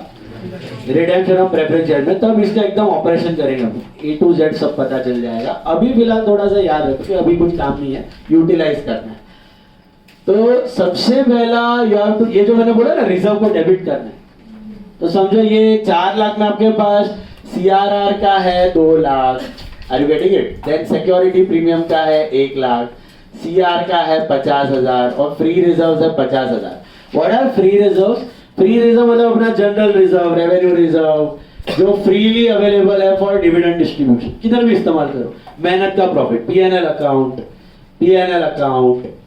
रिडेम्पशन ऑफ प्रेफरेंस शेयर में। तब इसका एकदम ऑपरेशन करेंगे हम, A to Z सब पता चल जाएगा। अभी फिलहाल थोड़ा सा याद रखिए, अभी कुछ काम नहीं है, यूटिलाइज करना है। तो सबसे पहला यार, तो ये जो मैंने बोला ना रिजर्व को डेबिट करना है, तो समझो ये 4 लाख में आपके पास CRR का है 2 lakh, are you getting it? Then security premium का है 1 लाख, CR का है 50,000 और फ्री रिजर्व है 50,000। What are free reserve? Free reserve मतलब अपना जनरल रिजर्व, रेवेन्यू रिजर्व जो फ्रीली अवेलेबल है फॉर डिविडेंड डिस्ट्रीब्यूशन, किधर भी इस्तेमाल करो। मेहनत का profit, PNL account,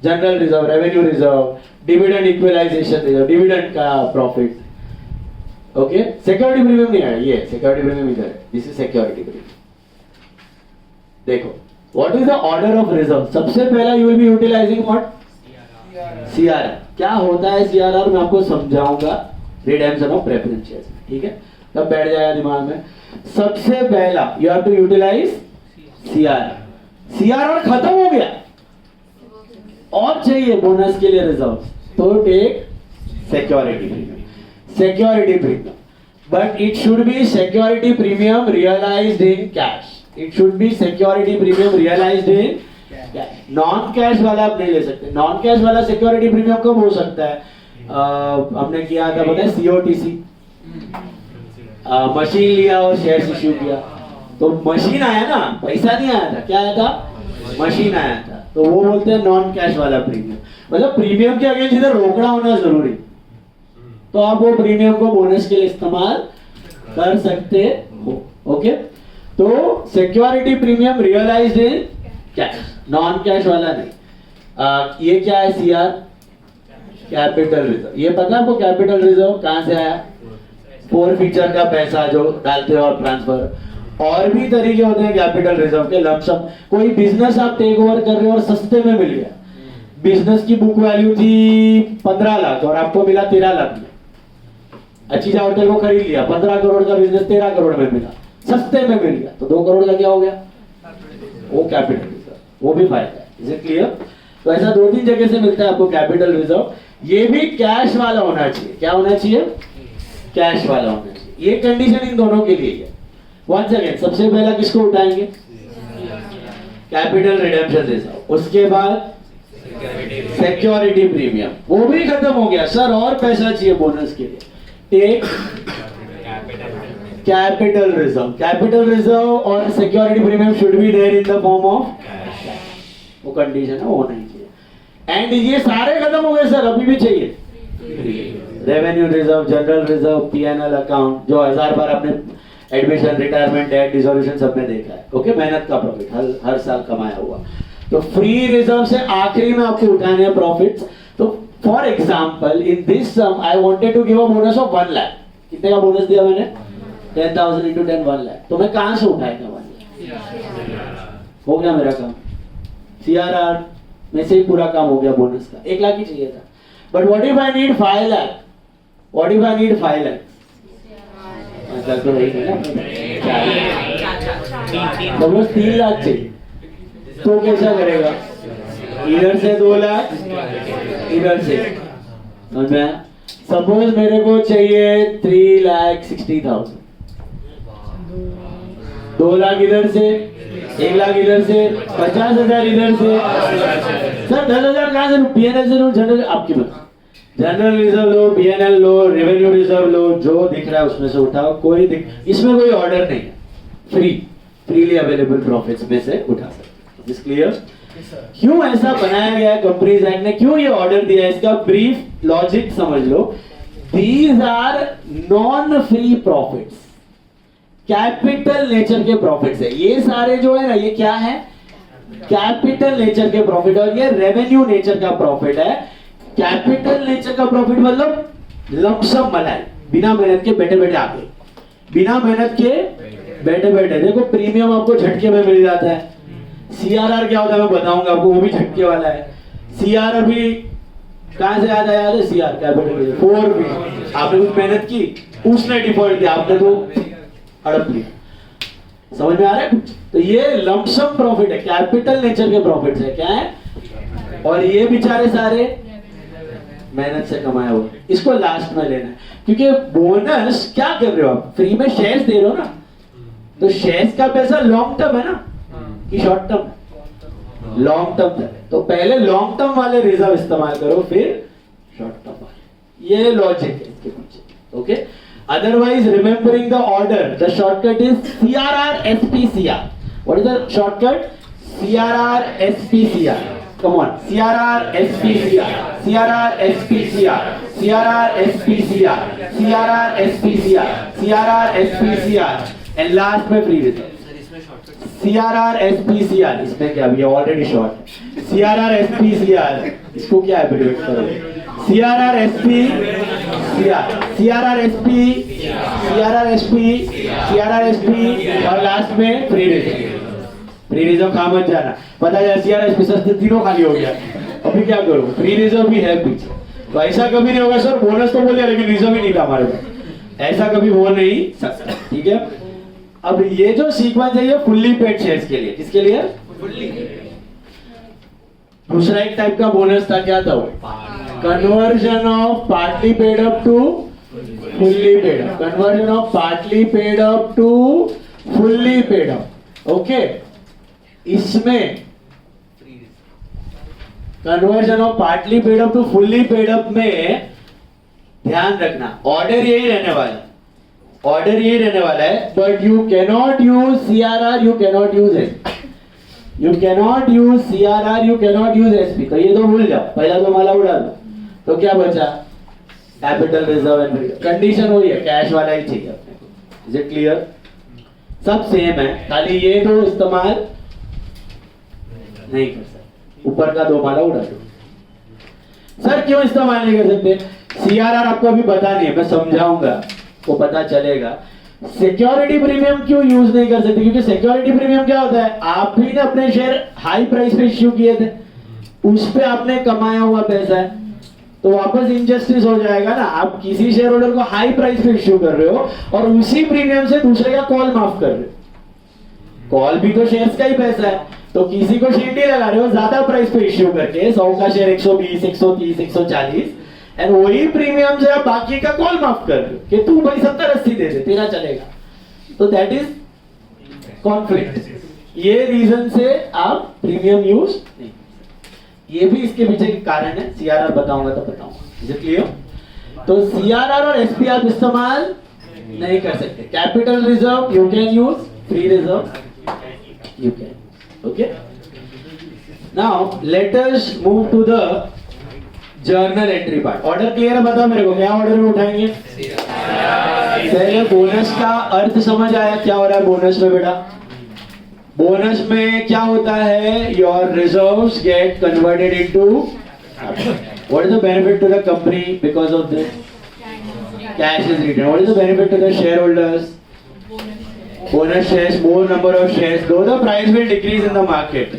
general reserve, revenue reserve, dividend equalisation reserve, dividend का प्रॉफिट। ओके, सिक्योरिटी प्रीमियम नहीं है, ये सिक्योरिटी प्रीमियम इधर है, दिस इज सिक्योरिटी प्रीमियम। देखो, what is the order of reserve? सबसे पहला you will be utilising what? CRR। क्या होता है CRR मैं आपको समझाऊंगा रिडेम्पशन ऑफ प्रेफरेंस शेयर्स में, ठीक है? तब बैठ जाएगा दिमाग में। सबसे पहला you have to utilise CRR खत्म हो गया और चाहिए बोनस के लिए रिजर्व, तो take security premium, but it should be security premium realised in cash. It should be security premium realised in non cash वाला आप नहीं ले सकते। नॉन कैश वाला सिक्योरिटी प्रीमियम कब हो सकता है? हमने किया था पता है COTC, मशीन लिया और शेयर्स इश्यू किया, तो मशीन आया ना, पैसा नहीं आया था। क्या आया था? मशीन आया था, तो वो बोलते हैं नॉन कैश वाला प्रीमियम। मतलब प्रीमियम के अगेंस्ट इधर रोकड़ा होना जरूरी, तो आप वो प्रीमियम को बोनस के लिए इस्तेमाल कर सकते हो। ओके, तो security premium realised in cash, non cash वाला नहीं। ये क्या है? CR, capital reserve. ये पता है आपको कैपिटल रिजर्व कहां से आया? फोर फीचर का पैसा जो डालते हो और ट्रांसफर। और भी तरीके होते हैं कैपिटल रिजर्व के, लमसम। कोई बिजनेस आप टेक ओवर कर रहे हो और सस्ते में मिल गया, बिजनेस की बुक वैल्यू थी 15 लाख और आपको मिला 13 लाख में। अच्छी होटल को खरीद लिया, 15 करोड़ का बिजनेस 13 करोड़ में मिला, सस्ते में मिल गया, तो 2 करोड़ का क्या हो गया? वो कैपिटल रिजर्व, वो भी फायदा है। Is it clear? तो ऐसा 2-3 जगह से मिलता है आपको कैपिटल रिजर्व। ये भी कैश वाला होना चाहिए। क्या होना चाहिए? कैश वाला होना चाहिए। ये कंडीशन इन दोनों के लिए है। वंस अगेन, सबसे पहला किसको उठाएंगे? Capital redemption reserve. उसके बाद सिक्योरिटी प्रीमियम, वो भी खत्म हो गया। सर और पैसा चाहिए बोनस के लिए, take capital reserve. Capital reserve और security premium should be there in the form of, वो कंडीशन है, वो नहीं चाहिए। एंड ये सारे खत्म हो गए सर, अभी भी चाहिए revenue reserve, general reserve, PNL account, जो 1000 बार आपने एडमिशन, रिटायरमेंट, डेट, डिसोल्यूशन सब में देखा है। ओके, मेहनत का प्रॉफिट हर साल कमाया हुआ। तो फ्री रिजर्व से आखिरी में आपको उठाने हैं प्रॉफिट्स। तो for example in this sum I wanted to give a bonus of 1 lakh. कितने का बोनस दिया मैंने? 10,000 into 10, 1 लाख। तो मैं कहां से उठाएगा 1 लाख? हो गया मेरा काम। CRR में से ही पूरा काम हो गया बोनस का। 1 लाख ही चाहिए था। But what if I need 5 lakh? What if I need 5 lakh? तो नहीं है ना, तो 3 लाख चाहिए, तो कैसा करेगा? इधर से 2 लाख, इधर से। सपोज मेरे को चाहिए 3,60,000, 2 लाख इधर से, 1 लाख इधर से, 50,000 इधर से। सर 10,000 कहां से? PNL से लो, जनरल आपकी बात। जनरल रिजर्व लो, PNL लो, रेवेन्यू रिजर्व लो, जो दिख रहा है उसमें से उठाओ। इसमें कोई ऑर्डर नहीं है, फ्रीली अवेलेबल प्रॉफिट्स में से उठा सकते। Is clear? क्यों ऐसा बनाया गया है कंपनीज एक्ट ने? क्यों ये ऑर्डर दिया है? इसका ब्रीफ लॉजिक समझ लो। These are non free profits, capital nature के प्रॉफिट्स है। ये सारे जो है ना, ये क्या है? कैपिटल नेचर के प्रॉफिट, और ये रेवेन्यू नेचर का प्रॉफिट है। कैपिटल नेचर का प्रॉफिट मतलब लमसम मलाई, बिना मेहनत के बैठे बैठे आगे, बिना मेहनत के बैठे बैठे। देखो प्रीमियम आपको झटके में मिल जाता है। CRR क्या होता है मैं बताऊंगा आपको, वो भी झटके वाला है। CRR भी कहां से आता है? याद है? CR कैपिटल 4 भी आपने कुछ मेहनत की, उसने डिफॉल्ट दिया, आपने तो हड़प लिया। समझ में आ रहा है? तो ये लमसम प्रॉफिट है, कैपिटल नेचर के प्रॉफिट है, क्या है? और ये बेचारे सारे मेहनत से कमाया हुआ, इसको लास्ट में लेना है, क्योंकि बोनस क्या कर रहे हो आप, फ्री में शेयर्स दे रहे हो ना, तो शेयर्स का पैसा लॉन्ग टर्म है ना कि शॉर्ट टर्म? लॉन्ग टर्म है, तो पहले लॉन्ग टर्म वाले रिजर्व इस्तेमाल करो, फिर शॉर्ट टर्म वाले, ये लॉजिक है इसके पीछे, okay? Otherwise remembering the order, the shortcut is CRR-SPCR. What is the shortcut? CRR-SPCR. Come on, CRR-SPCR, CRR-SPCR, CRR-SPCR, CRR-SPCR, CRR-SPCR, and last में free reserve. CRR-SPCR, इसमें क्या, अभी ऑलरेडी शॉर्ट. CRR-SPCR, इसको क्या एब्रिविएट करोगे? CRR-SPCR, CRR-SP, CRR-SP, CRR-SP, और लास्ट में फ्री रिजर्व. फ्री रिजर्व खा मत जाना, पता है CRR-SP सस्ते तीनों खाली हो गया, अभी क्या करो? फ्री रिजर्व भी है पीछे. तो ऐसा कभी नहीं होगा सर, बोनस तो बोलिए लेकिन रिजर्व ही नहीं था हमारे पास, ऐसा कभी हो नहीं सकता, ठीक है? अब ये जो सीक्वेंस है ये फुल्ली पेड शेयर्स के लिए, किसके लिए? दूसरा एक टाइप का बोनस था, क्या था वो? Conversion of partly paid up to fully paid up, conversion of partly paid up to fully paid up, okay? इसमें conversion of partly paid up to fully paid up में ध्यान रखना, ऑर्डर यही रहने वाला है, ऑर्डर यही रहने वाला है, but you cannot use CRR, you cannot use SP, you cannot use CRR, you cannot use SP. तो ये तो भूल जाओ, पहला तो माला उड़ा दो, तो क्या बचा? कैपिटल रिजर्व एंड कंडीशन वही है, कैश वाला ही चाहिए अपने को. Is it clear? सब सेम है, खाली ये दो इस्तेमाल नहीं कर सकते, ऊपर का दो माला उड़ा दो. सर क्यों इस्तेमाल नहीं कर सकते? CRR आपको अभी पता नहीं है, मैं समझाऊंगा, को पता चलेगा. सिक्योरिटी प्रीमियम क्यों यूज नहीं कर सकते? क्योंकि सिक्योरिटी प्रीमियम क्या होता है, आप ही ने अपने शेयर हाई प्राइस पे इश्यू किए थे, उस पे आपने कमाया हुआ पैसा है, तो वापस इनजस्टिस हो जाएगा ना. आप किसी शेयर होल्डर को हाई प्राइस पे इश्यू कर रहे हो और उसी प्रीमियम से दूसरे का कॉल माफ कर रहे हो, कॉल भी तो शेयर्स का ही पैसा है, तो किसी को शीटी लगा रहे हो ज्यादा प्राइस पे इश्यू करके, 100 का शेयर 120, 130, 140, एंड वही प्रीमियम से आप बाकी का कॉल माफ कर रहे हो कि तू भाई 70-80 दे दे, तेरा चलेगा. तो दैट इज कॉन्फ्लिक्ट. ये रीजन से आप प्रीमियम यूज नहीं, ये भी इसके पीछे के कारण है. CRR बताऊंगा तो बताऊंगा. Is it clear? तो CRR और SP आप इस्तेमाल नहीं कर सकते. Capital reserve you can use, free reserve you can. Okay, now let us move to the journal entry part. Order clear है? बताओ मेरे को, क्या ऑर्डर में उठाएंगे? पहले बोनस का अर्थ समझ आया, क्या हो रहा है बोनस में बेटा? बोनस में क्या होता है? Your reserves get converted into, what is the benefit to the company because of this? Cash is return. What is the benefit to the share holders? Bonus shares, more number of shares, though the price will decrease in the market,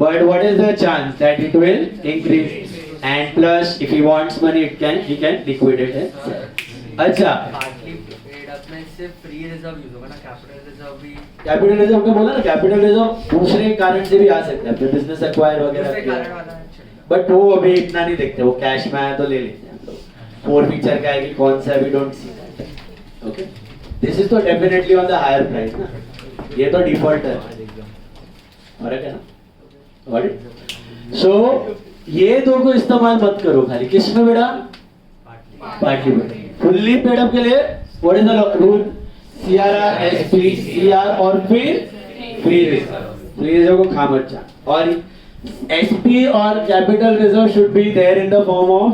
but what is the chance that it will increase? And plus if he wants money, he can liquidate it. अच्छा, पार्टली पेड अप में सिर्फ फ्री रिजर्व यूज होगा ना, कैपिटल रिजर्व भी. कैपिटल रिजर्व का बोला ना, कैपिटल रिजर्व दूसरे कारण से भी आ सकता है, अपने बिजनेस एक्वायर वगैरह दूसरे कारण वाला चलेगा, बट वो अभी इतना नहीं देखते, वो कैश में आया तो ले लेते हैं हम लोग. फोर फीचर का है कि कौन सा, we don't see that. Okay, this is तो definitely on the higher price ना, ये तो डिफॉल्ट है, फर्क है ना. What it? सो ये दो को इस्तेमाल मत करो खाली, किस में बेटा? Partly paid. Fully paid up के लिए what is the rule? CRR, SP, CR और फिर फ्री रिजर्व. फ्री रिजर्व को खा मत जा. और SP और capital reserve should be there in the form of,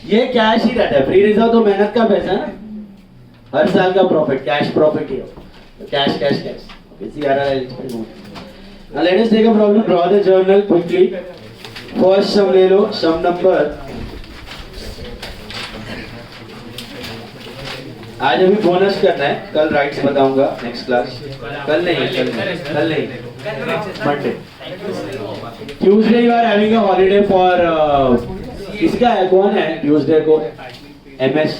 ये कैश ही रहता है. फ्री रिजर्व तो मेहनत का पैसा है ना, हर साल का प्रॉफिट, कैश प्रॉफिट ही हो, cash cash cash. Okay, CRR eligible. Now let us take a problem. Draw the journal quickly. First some ले लो, सम नंबर. आज अभी बोनस करना है, कल राइट्स बताऊंगा नेक्स्ट क्लास. कल नहीं, Monday. Tuesday you are having a holiday for, किसका है, कौन है ट्यूसडे को? MS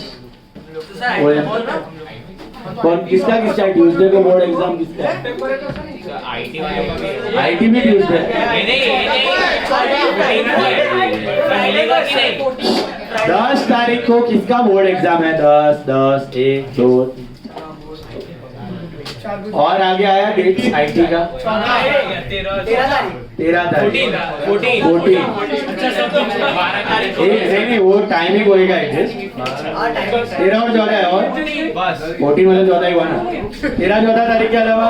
कौन किसका ट्यूसडे को बोर्ड एग्जाम किसका है? आईटी भी ट्यूसडे। 10 तारीख को किसका बोर्ड एग्जाम है? 10 1 2 और आगे आया डेट आईटी का 13 तारीख 14 नहीं वो टाइमिंग होएगा एडजस्ट 13 और 14 है और 14 मतलब 14 ही हुआ ना 13-14 तारीख के अलावा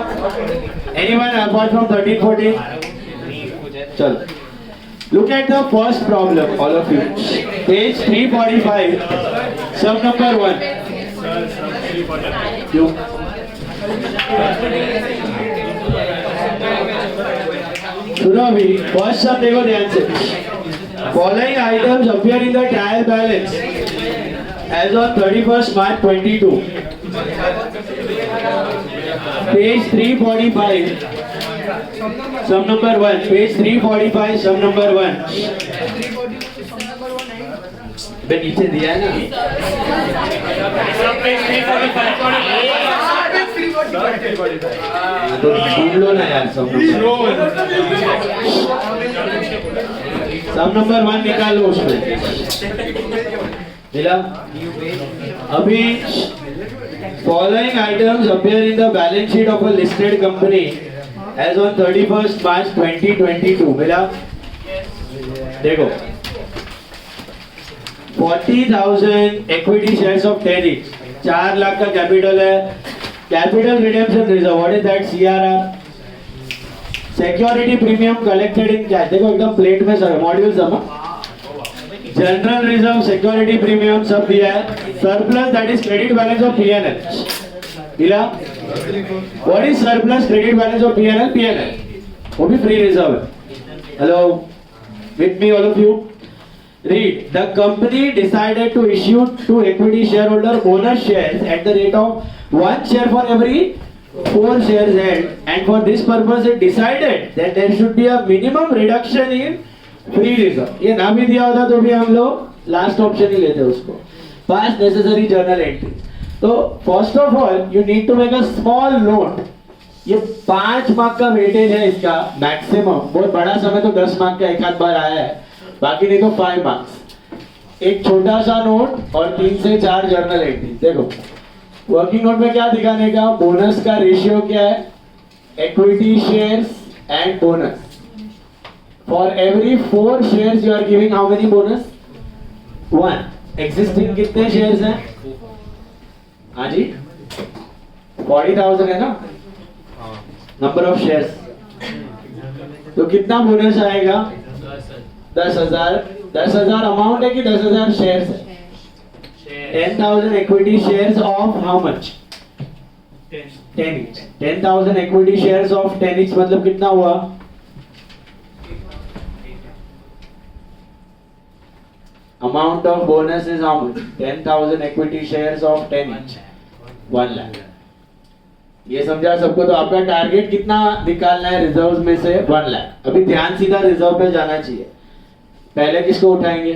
एनीवन अपार्ट फ्रॉम 13 14 चलो look at the first problem all of you page 345 sum number 1 क्यों सुनो अभी फर्स्ट सब देखो ध्यान से following items appear in the trial balance as on 31st March 22 page 345 sum number 1 page 345 sum number 1 बे नीचे दिया है ना तो सुन लो ना यार सम नंबर 1 निकाल लो उसमें मिला अभी following items appear in the balance sheet of a listed company as on 31st March 2022 मिला देखो 40,000 equity shares of 10 each 4 lakh का कैपिटल है capital redemption reserve what is that CRR security premium collected in cash देखो एकदम प्लेट में सर मॉड्यूल जमा जनरल रिजर्व सिक्योरिटी प्रीमियम सब दिया है surplus that is credit balance of PNL दिला what is surplus credit balance of PNL PNL वो भी फ्री रिजर्व है hello with me all of you read the company decided to issue to equity shareholder bonus shares at the rate of 1 share for every 4 shares held and for this purpose it decided that there should be a minimum reduction in free reserve ये ना भी दिया होता तो भी हम लोग लास्ट ऑप्शन ही लेते उसको पास नेसेसरी जर्नल एंट्री तो first of all you need to make a small note ये 5 मार्क का वेटेज है इसका मैक्सिमम बहुत बड़ा समय तो 10 मार्क का एक आध बार आया है बाकी नहीं तो 5 मार्क्स एक छोटा सा नोट और 3 से 4 जर्नल एंट्री देखो वर्किंग नोट में क्या दिखाने का बोनस का रेशियो क्या है equity shares and bonus for every 4 shares you are giving how many bonus 1 existing कितने शेयर्स हैं हाँ जी 40,000 है ना नंबर ऑफ शेयर्स तो कितना बोनस आएगा 10,000 अमाउंट है कि 10,000 शेयर्स है 10,000 equity shares of how much 10 each 10,000 equity shares of 10 each मतलब कितना हुआ amount of bonus is how much 10,000 equity shares of 10 each 1 lakh ये समझा सबको तो आपका टारगेट कितना निकालना है रिजर्व में से 1 लाख अभी ध्यान सीधा रिजर्व पे जाना चाहिए पहले किसको उठाएंगे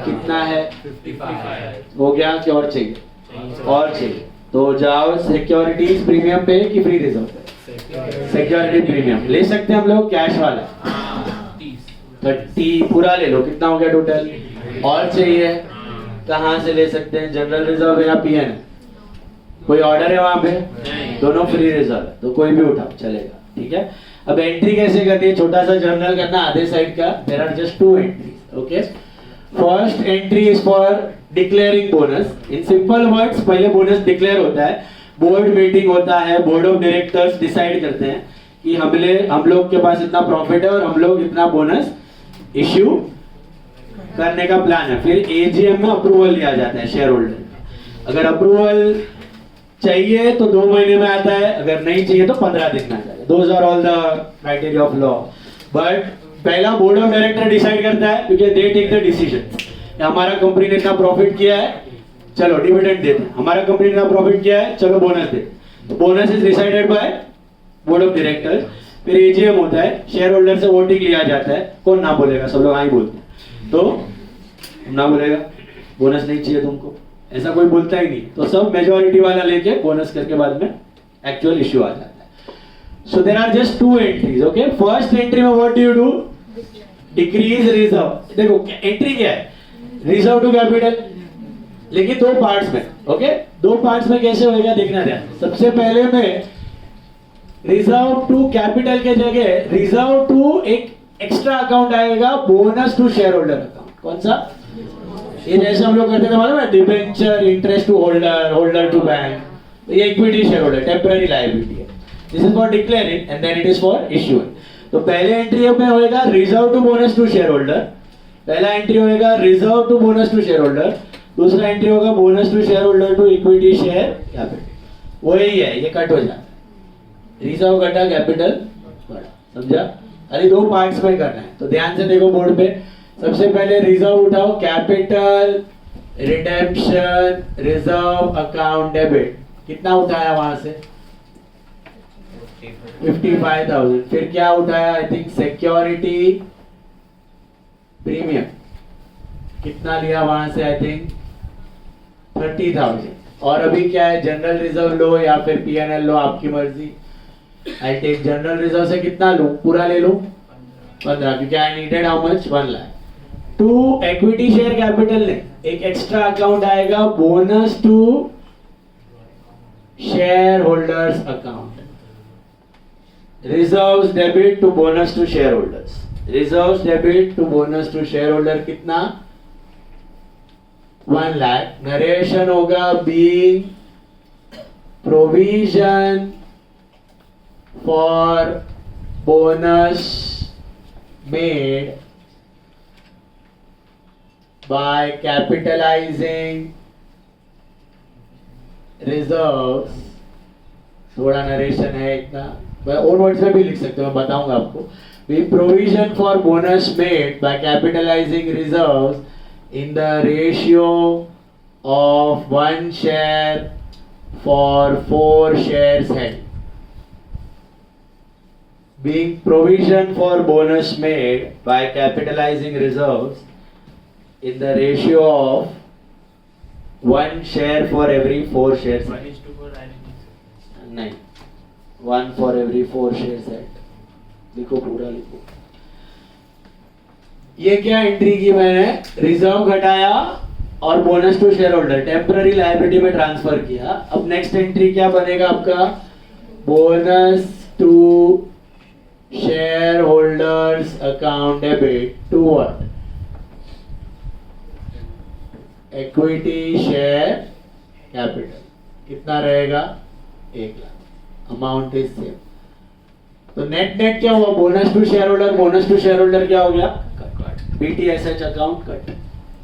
कितना है 55 हो गया कि और चाहिए तो जाओ सिक्योरिटीज प्रीमियम पे कि फ्री रिजर्व पे सिक्योरिटी प्रीमियम ले सकते हैं हम लोग कैश वाला 30 पूरा ले लो कितना हो गया टोटल और चाहिए कहाँ से ले सकते हैं जनरल रिजर्व या पीएन कोई ऑर्डर है वहां पे दोनों फ्री रिजर्व तो कोई भी उठाओ चलेगा ठीक है अब एंट्री कैसे करनी है छोटा सा जर्नल करना आधे साइड का there are just 2 entries okay first entry is for declaring bonus in simple words पहले बोनस डिक्लेयर होता है बोर्ड मीटिंग होता है बोर्ड ऑफ डायरेक्टर्स डिसाइड करते हैं कि हम लोग के पास इतना प्रॉफिट है और हम लोग इतना बोनस इश्यू करने का प्लान है फिर एजीएम में अप्रूवल लिया जाता है शेयर होल्डर अगर अप्रूवल चाहिए तो 2 महीने में आता है अगर नहीं चाहिए तो 15 दिन में आता है those are all the criteria of law but पहला बोर्ड ऑफ डायरेक्टर डिसाइड करता है क्योंकि दे टेक द डिसीजन हमारा कंपनी ने इतना प्रॉफिट किया है चलो डिविडेंड देते हैं हमारा कंपनी ने इतना प्रॉफिट किया है चलो बोनस दे तो bonus is decided by board of directors फिर एजीएम होता है शेयर होल्डर से वोटिंग लिया जाता है कौन ना बोलेगा सब लोग हाँ ही बोलते हैं तो ना बोलेगा बोनस नहीं चाहिए तुमको ऐसा कोई बोलता ही नहीं, तो सब मेजॉरिटी वाला लेके बोनस करके बाद में एक्चुअल इश्यू आ जाता है। So there are just two entries, okay. First entry में what do you do? Decrease reserve. देखो एंट्री क्या है? रिजर्व टू कैपिटल, लेकिन दो पार्ट्स में, ओके। दो पार्ट्स में कैसे होएगा देखना ध्यान। सबसे पहले में रिजर्व टू कैपिटल के जगह रिजर्व टू एक एक्स्ट्रा अकाउंट आएगा, bonus to share holder account. कौन सा? ये जैसे हम लोग करते थे मालूम है, debenture interest to holder, holder to bank, ये equity share holder, temporary liability है। This is for declaring and then it is for issuing. तो पहले एंट्री में होएगा reserve to bonus to share holder, पहला एंट्री होएगा reserve to bonus to share holder, दूसरा एंट्री होगा bonus to share holder to equity share capital. वही है, ये कट हो जाता है, रिजर्व घटा कैपिटल बढ़ा, समझा? अरे दो पार्ट्स में करना है, तो ध्यान से देखो बोर्ड पे। सबसे पहले रिजर्व उठाओ, capital redemption reserve account debit, कितना उठाया वहां से? 55,000। फिर क्या उठाया? आई थिंक सिक्योरिटी प्रीमियम, कितना लिया वहां से? I think 30,000। और अभी क्या है? जनरल रिजर्व लो या फिर पीएनएल लो, आपकी मर्जी। आई टेक जनरल रिजर्व से कितना लूं? पूरा ले लूं 15, क्योंकि I needed how much? 1 lakh. To equity share capital ने एक एक्स्ट्रा अकाउंट आएगा, bonus to share holders account, reserves debit to bonus to share holders, reserves debit to bonus to share holder, कितना? 1 लाख। नरेशन होगा being provision for bonus made by capitalizing reserves। थोड़ा नरेशन है इतना, मैं ओन वर्ड्स में भी लिख सकते हो, मैं बताऊंगा आपको। We provision for bonus made by capitalizing reserves in the ratio of 1 share for 4 shares held. Being provision for bonus made by capitalizing reserves in the ratio of 1 share for every 4 shares. 1:4 नहीं, 1 for every 4 shares held। लिखो, पूरा लिखो। ये क्या एंट्री की मैंने? रिजर्व घटाया और bonus to share holder temporary liability में ट्रांसफर किया। अब नेक्स्ट एंट्री क्या बनेगा आपका? Bonus to share holders account debit to what? Equity share capital, कितना रहेगा? 1 लाख। Amount is same. तो नेट नेट क्या हुआ? Bonus to share holder, bonus to share holder क्या हो गया? Cut. BTSH account cut.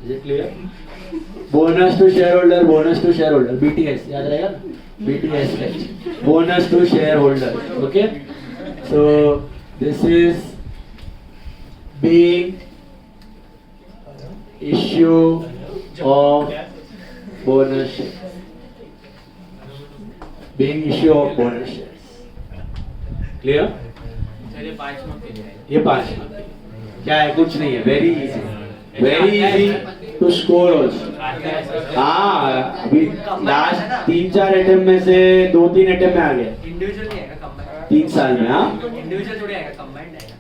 Is it clear? Bonus to share holder, bonus to share holder, BTS याद रहेगा ना? BTSH, bonus to share holder. Okay, so this is being issue of bonus shares, being issue of bonus shares। clear? चलिए 5 मार्क के लिए ये 5 मार्क क्या है? कुछ नहीं है, very easy to score also. हाँ, अभी लास्ट 3-4 अटेम्प्ट में से 2-3 अटेम्प्ट में आ गया। इंडिविजुअल नहीं आएगा, कंबाइंड 3 साल में। हाँ, इंडिविजुअल थोड़ी आएगा, कंबाइंड आएगा।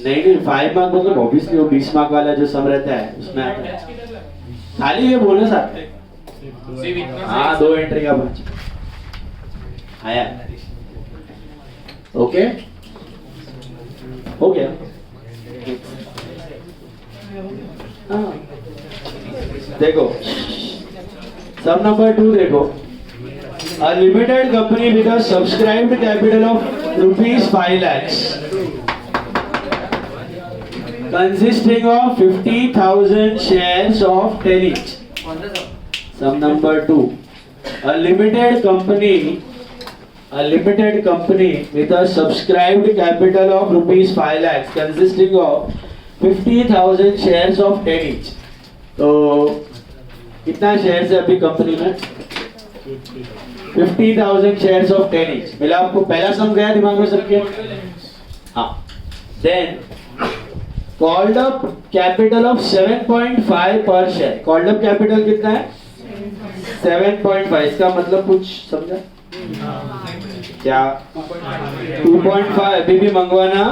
नहीं 5 मार्क मतलब ऑब्वियसली वो 20 मार्क वाला जो सम रहता है उसमें आता है, खाली ये बोनस आता है। हाँ, 2 एंट्री का 5 आया। ओके, हो गया। हाँ, देखो सब नंबर 2 देखो। A limited company with a subscribed capital of rupees 5 lakhs consisting of 50,000 shares of 10 each. कौन सा सब? Sum number 2. A limited company with a subscribed capital of rupees 5 lakhs consisting of 50,000 shares of 10 each. तो कितना शेयर है अभी कंपनी में? 50,000 shares of 10 each। मिला आपको? पहला सम गया दिमाग में सबके? हाँ। Then called up capital of 7.5 per share। called up capital कितना है? 7.5 इसका मतलब कुछ समझा क्या? 2.5 अभी भी मंगवाना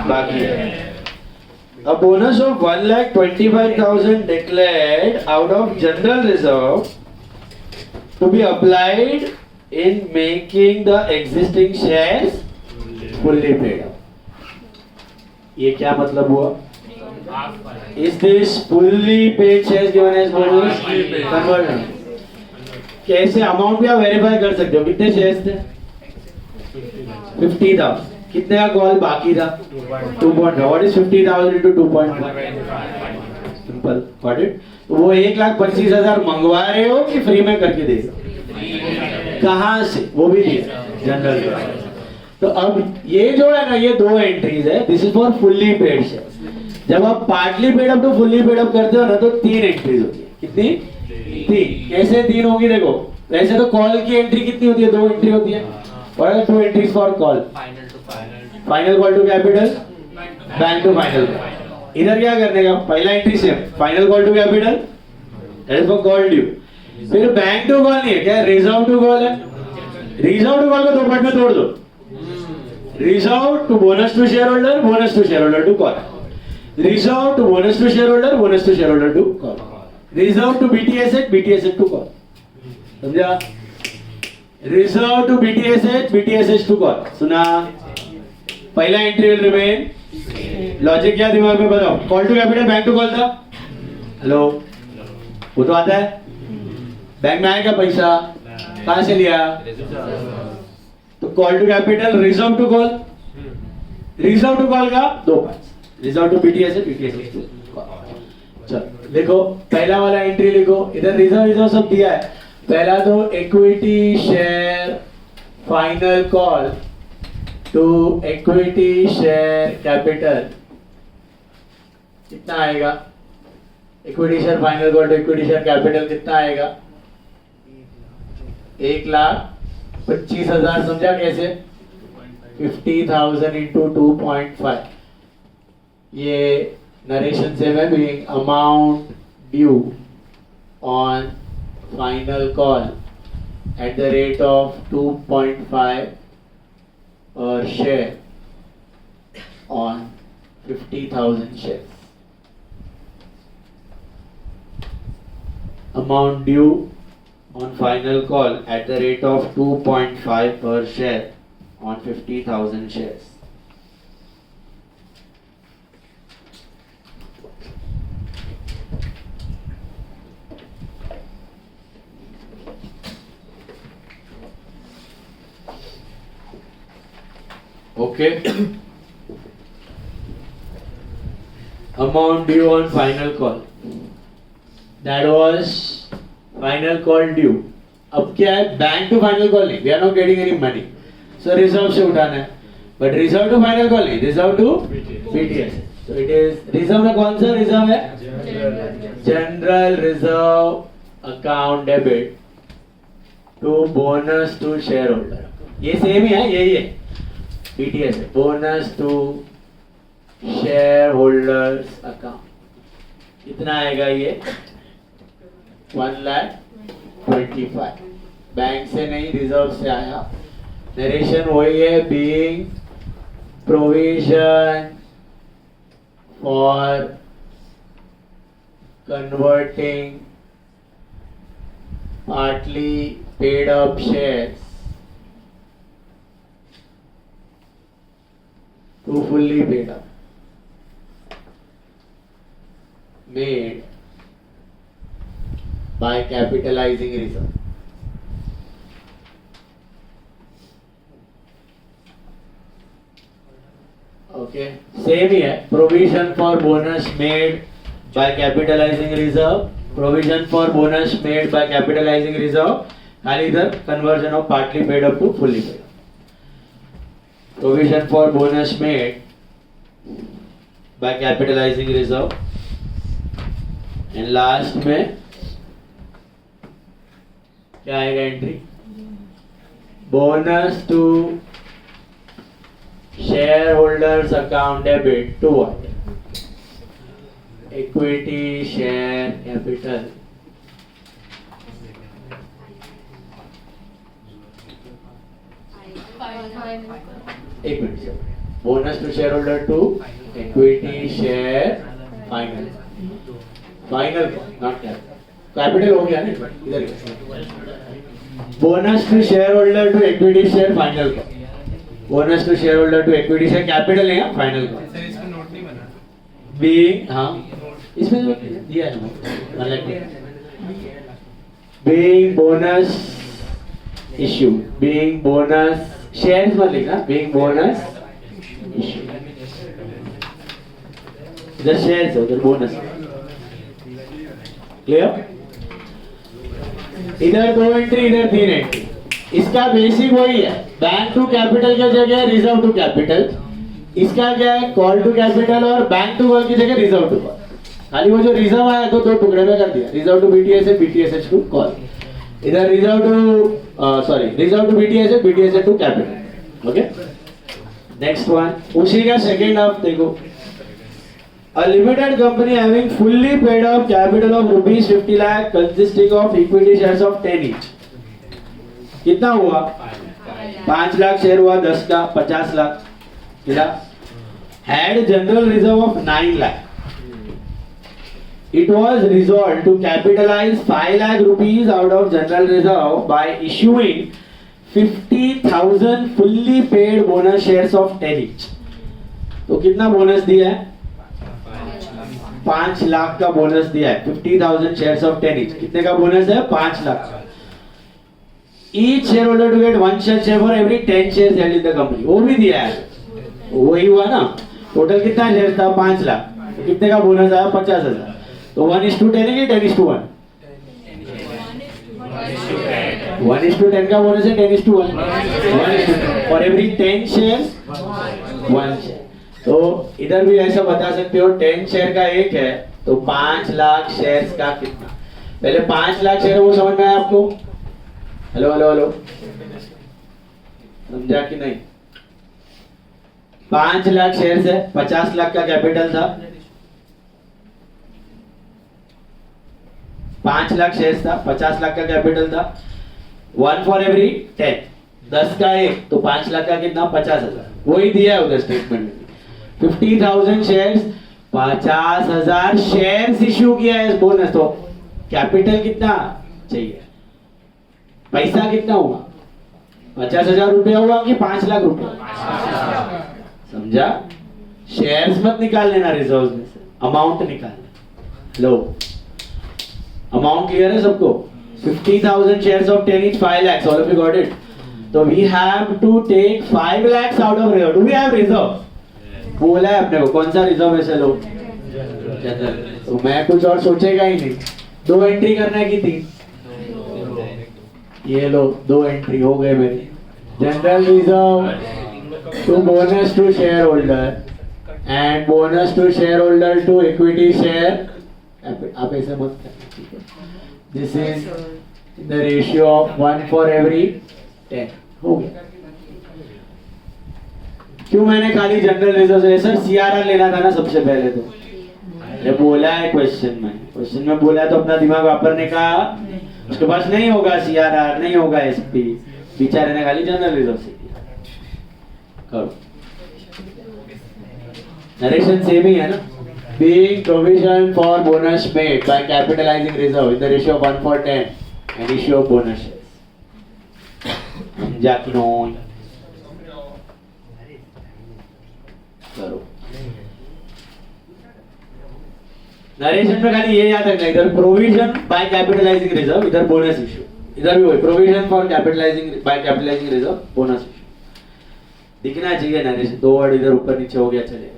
बाकी है. A bonus of 1,25,000 declared out of general reserve to be applied in making the existing shares fully paid up. ये क्या मतलब हुआ? Is this fully paid shares given as bonus? Conversion. कैसे अमाउंट भी आप वेरीफाई कर सकते हो. कितने शेयर्स थे? 50,000. कितने का कॉल बाकी था? 2.5. What is 50,000 into 2.5? Simple. Got it. तो वो 1,25,000 मंगवा रहे हो कि फ्री में करके दे रहे हो? कहां से? वो भी दिया जनरल. तो अब ये जो है ना, ये दो एंट्रीज है. This is for fully paid share. जब आप partly paid up to fully paid up करते हो ना, तो 3 एंट्रीज होती है. कितनी? 3. कैसे 3 होगी? देखो, वैसे तो कॉल की एंट्री कितनी होती है? 2 एंट्री होती है. What are the 2 entries for call? Final call to capital, bank to final. इधर क्या करने का? पहला entry same, final call to capital, that is for call due. फिर बैंक टू कॉल नहीं है क्या? रिजर्व टू कॉल है. रिजर्व टू कॉल को 2 पार्ट में तोड़ दो. Reserve to bonus to share holder, bonus to share holder to call. Reserve to bonus to share holder, bonus to share holder to call. Reserve to BT asset to call. समझा? Reserve to BT asset to call. सुना? पहला एंट्री विल रिमेन. लॉजिक क्या दिमाग में बताओ? Call to capital bank to call था. हेलो, वो तो आता है. बैंक में आएगा पैसा, कहां से लिया? तो call to capital, reserve to call. Reserve to call का 2 parts. Reserve to BT asset to call. चलो देखो, पहला वाला एंट्री लिखो. इधर रिजर्व सब दिया है. पहला तो equity share final call to equity share capital. कितना आएगा? Equity share final call to equity share capital कितना आएगा? 1,25,000. समझा कैसे? 50,000 into 2.5. ये नरेशन से मैं भी amount due on final call at the rate of 2.5 per share on 50,000 shares. Amount due on final call at the rate of 2.5 per share on 50,000 shares. Okay. Amount due on final call. That was final call due. अब क्या है? बैंक टू फाइनल कॉल नहीं. We are not getting any money. So reserve से उठाना है. But reserve to final call नहीं. Reserve to BTS. So it is reserve में कौन सा रिजर्व है? General reserve account debit to bonus to share holder. ये सेम ही है, यही है. BTS bonus to share holders account. कितना आएगा ये? 1,25,000. बैंक से नहीं, रिजर्व से आया. नरेशन वही है. Being provision for converting partly paid up shares to fully paid up, made by capitalizing reserve. Okay, same ही है. Provision for bonus made by capitalizing reserve. Provision for bonus made by capitalizing reserve. खाली इधर conversion of partly paid up to fully paid up. Provision for bonus made by capitalizing reserve. And last में क्या आएगा entry? Bonus to share holders account debit to what? Equity share capital एक minute, bonus to share holder to equity share final, final not capital हो गया ना इधर, bonus to share holder to equity share final का, bonus to share holder to equity share capital है फाइनल का, सर इसको नोट नहीं बना बीइंग, हाँ इसमें तो दिया है मतलब being bonus issue, being bonus shares मत लिखना, being bonus issue, इधर shares है उधर bonus, क्लियर? इधर 2 एंट्री इधर 3 एंट्री, इसका बेसिक वही है, बैंक टू कैपिटल की जगह रिजर्व टू कैपिटल, इसका क्या है कॉल टू कैपिटल और बैंक टू कॉल की जगह रिजर्व टू कॉल, खाली वो जो रिजर्व आया तो 2 टुकड़े में कर दिया, reserve to BTS BTS to call, इधर reserve to sorry reserve to BTS BTS to capital, okay. Next one उसी का सेकंड हाफ देखो, a limited company having fully paid off capital of rupees 50 lakh consisting of equity shares of 10 each, कितना हुआ 5 लाख शेयर हुआ 10 का 50 लाख, कितना had general reserve of 9 lakh, it was resolved to capitalize 5 lakh rupees out of general reserve by issuing 50,000 fully paid bonus shares of 10 each, तो कितना बोनस दिया है 5 लाख का बोनस दिया है, 50,000 शेयर्स ऑफ 10 each, कितने का बोनस है 5 लाख का, each shareholder to get 1 share for every 10 shares held in the company, वो भी दिया है, वही हुआ ना, टोटल कितना शेयर था 5 लाख, तो कितने का बोनस आया 50,000, तो 1:10 है कि 10:1, 1:10 का बोनस है 10:1, 1:10 और एवरी 10 शेयर्स 1 शेयर, तो इधर भी ऐसा बता सकते हो 10 शेयर का एक है तो 5 लाख शेयर्स का कितना, पहले 5 लाख शेयर वो समझ में आया आपको, हेलो हेलो हेलो समझा कि नहीं, 5 लाख शेयर्स है 50 लाख का कैपिटल था, 5 लाख शेयर्स था 50 लाख का कैपिटल था, 1 फॉर एवरी 10, 10 का एक तो 5 लाख का कितना 50,000, वही दिया है उधर स्टेटमेंट में, 50,000 शेयर्स 50,000 शेयर्स इश्यू किया है बोनस, तो कैपिटल कितना चाहिए, पैसा कितना हुआ 50,000 रुपया हुआ कि 5 लाख रुपया, समझा, शेयर्स मत निकाल लेना रिजर्व में से, अमाउंट निकाल लो, अमाउंट क्लियर है सबको, 50,000 shares of 10 each 5 lakhs, all of you got it, तो we have to take 5 lakhs out of reserve, do we have reserve, बोला है अपने को, कौन सा रिजर्व है चलो जनरल, तो मैं कुछ और सोचेगा ही नहीं, 2 एंट्री करना है कि 3, ये लो 2 एंट्री हो गए मेरे, general reserve to bonus to share holder and bonus to share holder to equity share, आप ऐसे मत करना, this is the ratio of 1 for every 10, हो गया, क्यों मैंने खाली जनरल रिजर्व से, सर सीआरआर लेना था ना सबसे पहले, तो अरे बोला है क्वेश्चन में बोला है तो अपना दिमाग वापरने का, उसके पास नहीं होगा सीआरआर, नहीं होगा एसपी, बेचारे ने खाली जनरल रिजर्व से किया, करो नरेशन सेम ही है ना, being provision for bonus made by capitalizing reserve in the ratio of 1 for 10 and issue of bonus shares, समझा कि नहीं, करो नरेशन में खाली ये याद रखना, इधर प्रोविजन बाय कैपिटलाइजिंग रिजर्व, इधर बोनस इशू, इधर भी वही provision for capitalising by capitalising reserve bonus issue, दिखना चाहिए नरेशन, 2 वर्ड इधर ऊपर नीचे हो गया चलेगा,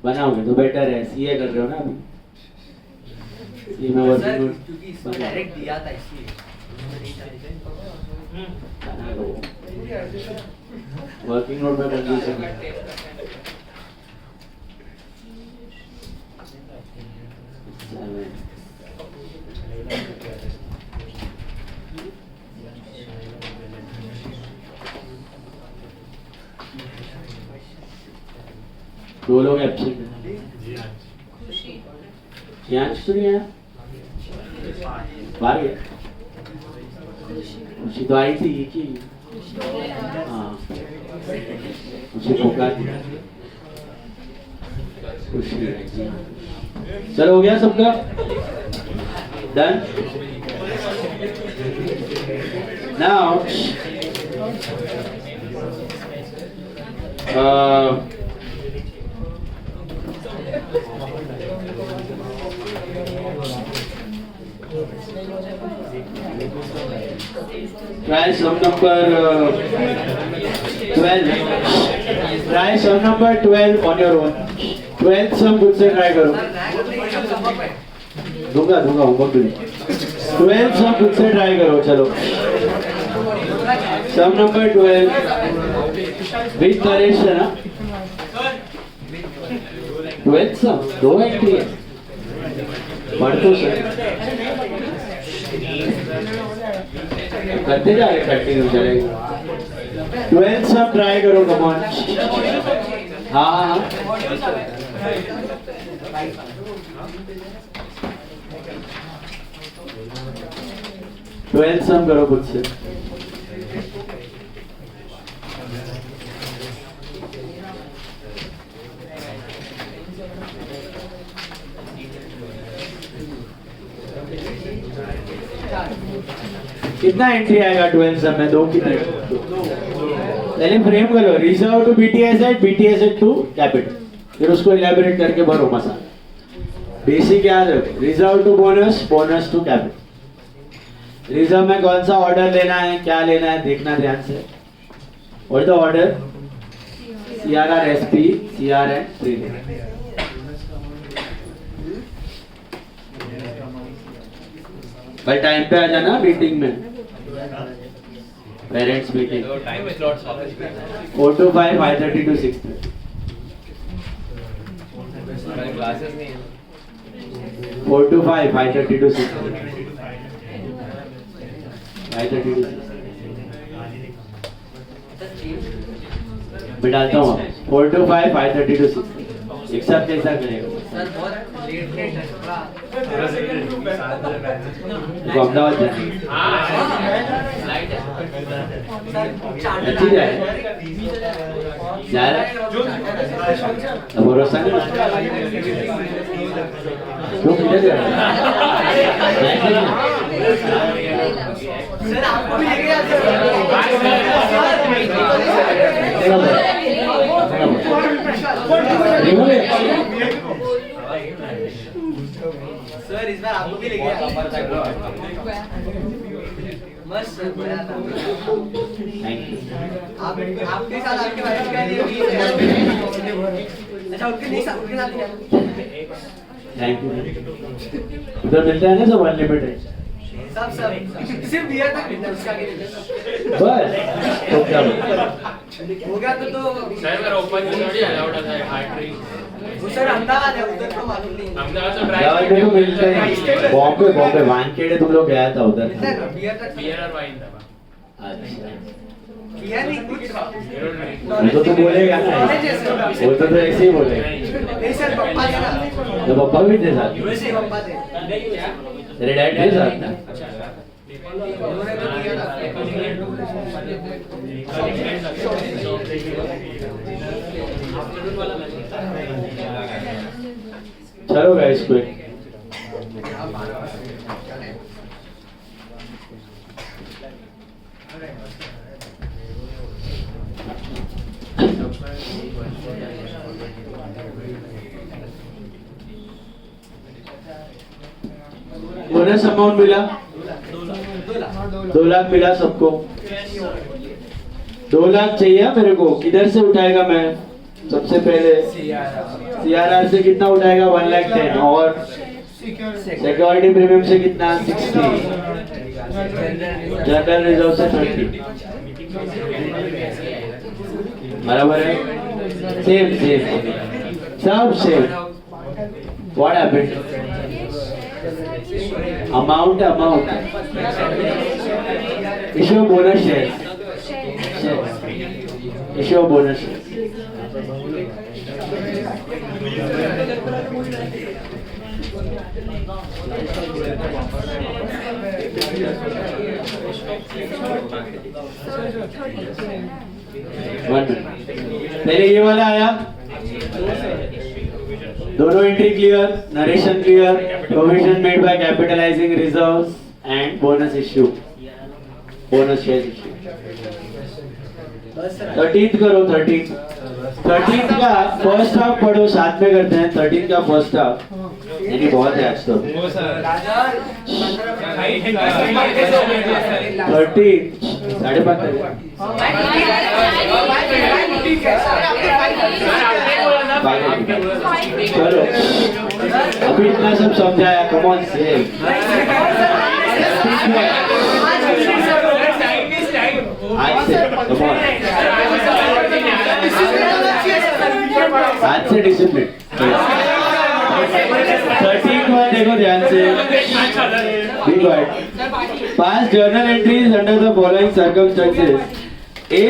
बनाओगे तो बेटर है, सीए कर रहे हो ना अभी, में सर क्योंकि इसको डायरेक्ट दिया था इसलिए वर्किंग नोट में कंफ्यूजन है, दो लोग एब्सेंट हैं, यहाँ तो नहीं आया, बाहर गया। खुशी तो आई थी कि हाँ, उसे पुकार दिया। खुशी चलो हो गया सबका done. Now try sum number 12. Try sum number 12 on your own. 12th sum खुद से try करो। दूंगा होमवर्क भी। 12th sum खुद से try करो चलो। Sum number 12 with Naresh है ना? 12th sum 2 है 3 है। पढ़ तो सर। करते जा रहे कंटिन्यू चलेगा। 12th सब ट्राई करो कम ऑन। हाँ 12th सब करो खुद से। कितना एंट्री आएगा 12th सब में? 2 कितने? पहले फ्रेम करो reserve to BTS at to capital, फिर उसको इलेबोरेट करके भरो मसाला। बेसिक याद रखो, reserve to bonus, bonus to capital. Reserve में कौन सा ऑर्डर लेना है, क्या लेना है देखना ध्यान से। और the order CRR SP CRN 3 भाई टाइम पे आ जाना मीटिंग में, parents meeting. 4 to 5, 5:30 to 6। Classes नहीं है। 4 to 5, 5:30 to 6। 5:30 to 6 मैं डालता हूँ। 4 to 5, 5:30 to 6 एक साथ कैसा करेगा सर? बहुत लेट है तो अहमदाबाद अच्छी जाए भरोसा नहीं क्यों किधर जा सर आपको भी लेके सर इस बार आपको भी लेके मस्त सर मजा आता आपके साथ आपके वाइफ का लिए अच्छा उनके साथ थैंक यू। उधर मिलता है ना सब अनलिमिटेड सब सिर्फ बियर तक मिलता है उसका बस तो क्या हो गया तो सर मेरा ओपन थोड़ी अलाउड है हार्ड ड्रिंक। वो सर अहमदाबाद है उधर तो मालूम नहीं अहमदाबाद तो अहमदाबाद में तो मिलता है। बॉम्बे वानखेड़े तुम लोग गया था उधर। बियर तक बियर और वाइन था। अच्छा बियर नहीं कुछ वो तो बोलेगा ना, वो तो ऐसे ही बोलेगा। नहीं सर पप्पा थे ना, तो पापा भी थे साथ, वैसे पप्पा थे तेरे डैड थे साथ ना। उन्होंने तो किया चलो गाइस क्विक बोनस अमाउंट मिला 2 लाख मिला सबको। 2 लाख चाहिए मेरे को। किधर से उठाएगा मैं? सबसे पहले CRR से कितना उठाएगा? 1,10,000 और सिक्योरिटी प्रीमियम से कितना? 60। जनरल रिजर्व से 30। बराबर है? सेम सब same. What happened? Amount issue bonus share issue bonus share पहले ये वाला आया, दोनों entry clear, narration clear, provision made by capitalising reserves and bonus issue, bonus share issue. 13th करो, 13th का फर्स्ट हाफ पढ़ो, साथ में करते हैं। 13th का फर्स्ट हाफ यानी बहुत है आज तो। 13 5:30 चलो, अभी इतना सब समझाया, कम ऑन से आज से डिसिप्लिन। 13 देखो ध्यान से, पास journal entries under the following circumstances. A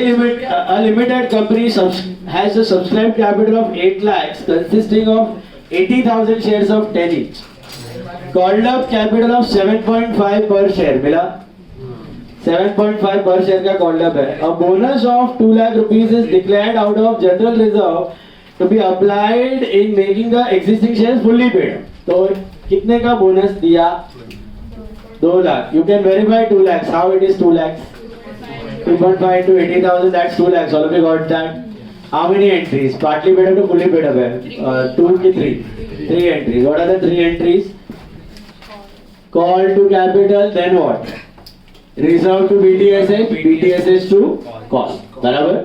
limited company has a subscribed capital of 8 lakhs consisting of 80,000 shares of 10 each. Called up capital of 7.5 per share, मिला 7.5 per share का called up है। A bonus of 2 lakh rupees is declared out of general reserve to be applied in making the existing shares fully paid. तो कितने का बोनस दिया? 2 lakh. You can verify 2 lakhs. How it is 2 lakhs? 2.5 into 80,000, that's 2 lakhs. All of you got that? How many entries? Partly paid up to fully paid up है? 2 की 3. 3 entries. What are the 3 entries? Call to capital, then what? Reserve to BTSH, BTSH to call. बराबर?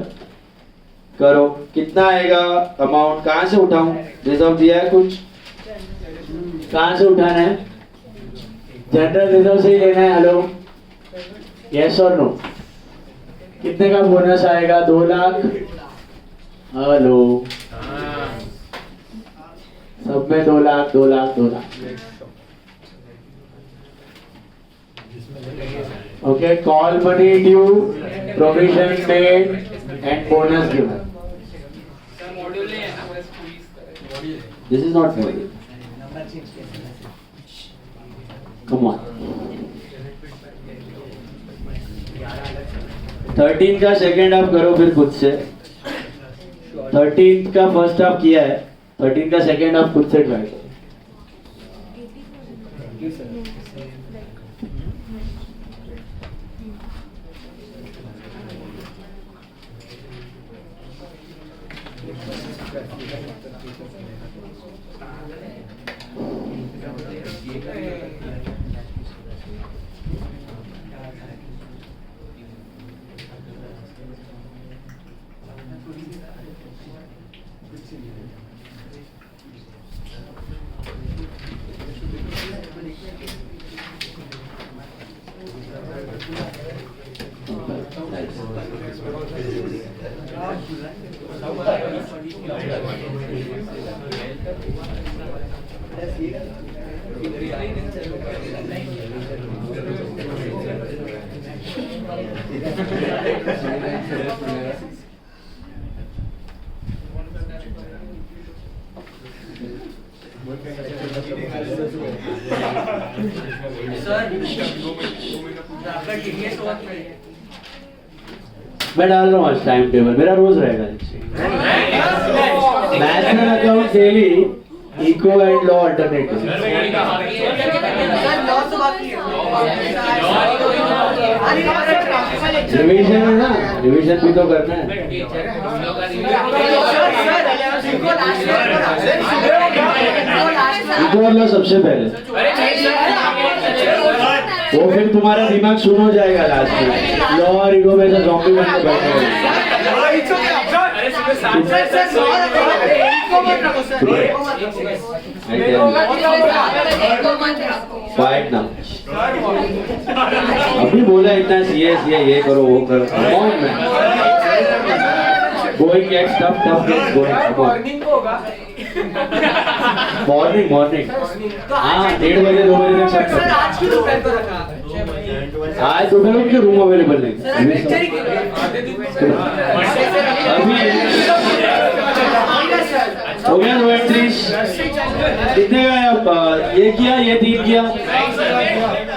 करो। कितना आएगा अमाउंट? कहाँ से उठाऊं? रिजर्व दिया है कुछ? कहाँ से उठाना है? जनरल रिजर्व से ही लेना है। हेलो, यस और नो? कितने का बोनस आएगा? 2 लाख। हेलो, सब में 2 lakh, 2 lakh, 2 lakh. Okay, call money due, provision made and bonus given. This is not for you, come on. 13 का सेकेंड हाफ करो फिर खुद से। 13 का फर्स्ट हाफ किया है, 13 का सेकेंड हाफ खुद से ट्राई करो। मैं डाल रहा हूँ आज टाइम टेबल, मेरा रोज रहेगा। National account daily, eco and law alternative. Revision है ना, रिवीजन भी तो करना है। इको और लॉ सबसे पहले, वो फिर तुम्हारा दिमाग सुन हो जाएगा लास्ट में। लॉ और इगो में से ज़ॉम्बी बन के बैठे फाइट ना। अभी बोला इतना सीएस ये करो वो करो, going get tough going morning हाँ 1:30 बजे 2 बजे तक सब आज दोपहर के रूम अवेलेबल नहीं। अभी हो गया 2 एंट्रीज कितने का है अब ये किया ये 3 किया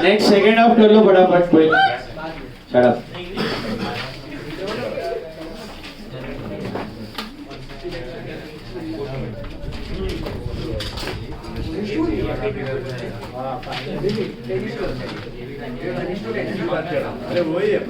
नेक्स्ट सेकंड हाफ कर लो फटाफट कोई शट अप अरे वही है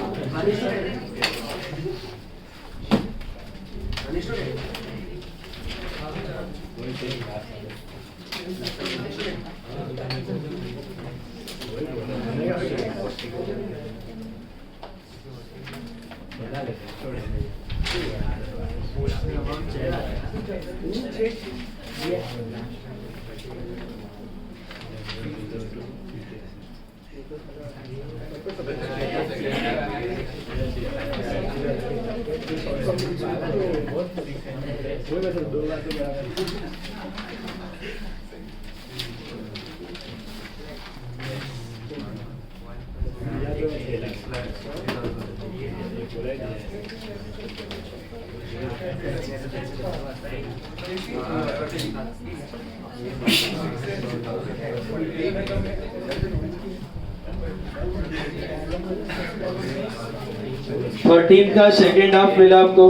13 का सेकेंड हाफ मिला आपको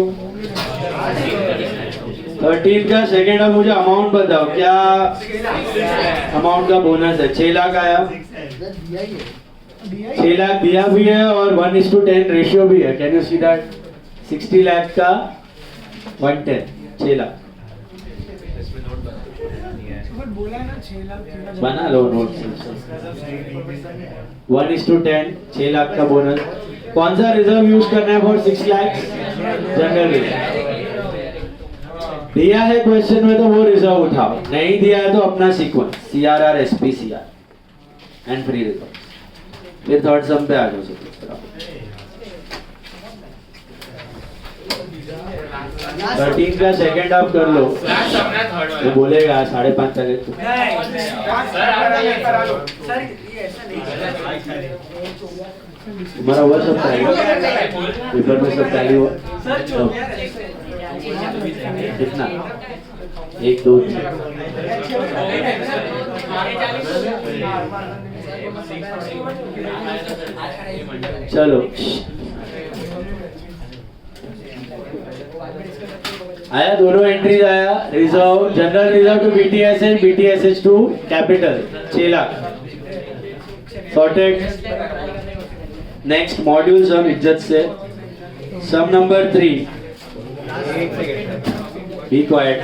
13 का सेकेंड हाफ मुझे अमाउंट बताओ क्या अमाउंट का बोनस है 6 लाख आया 6 लाख दिया भी है और 1:10 रेशियो भी है can you see that 60 lakh का 110 6 लाख बना लो नोट 1:10 6 लाख का बोनस कौन सा रिजर्व यूज करना है फॉर 6 लाख जनरल दिया है क्वेश्चन में तो वो रिजर्व उठाओ नहीं दिया है तो अपना sequence CRR SP CR and free reserve फिर थर्ड सम पे आ जाओ सब 13 का सेकेंड हाफ कर लो वो बोलेगा 5:30 तक तुम्हारा हुआ सब पेपर में सब टैली हुआ कितना 1 2 चलो आया दोनों एंट्रीज आया reserve general reserve to BTSH to capital 6 lakh sorted next module sum इज्जत से sum number 3 B quite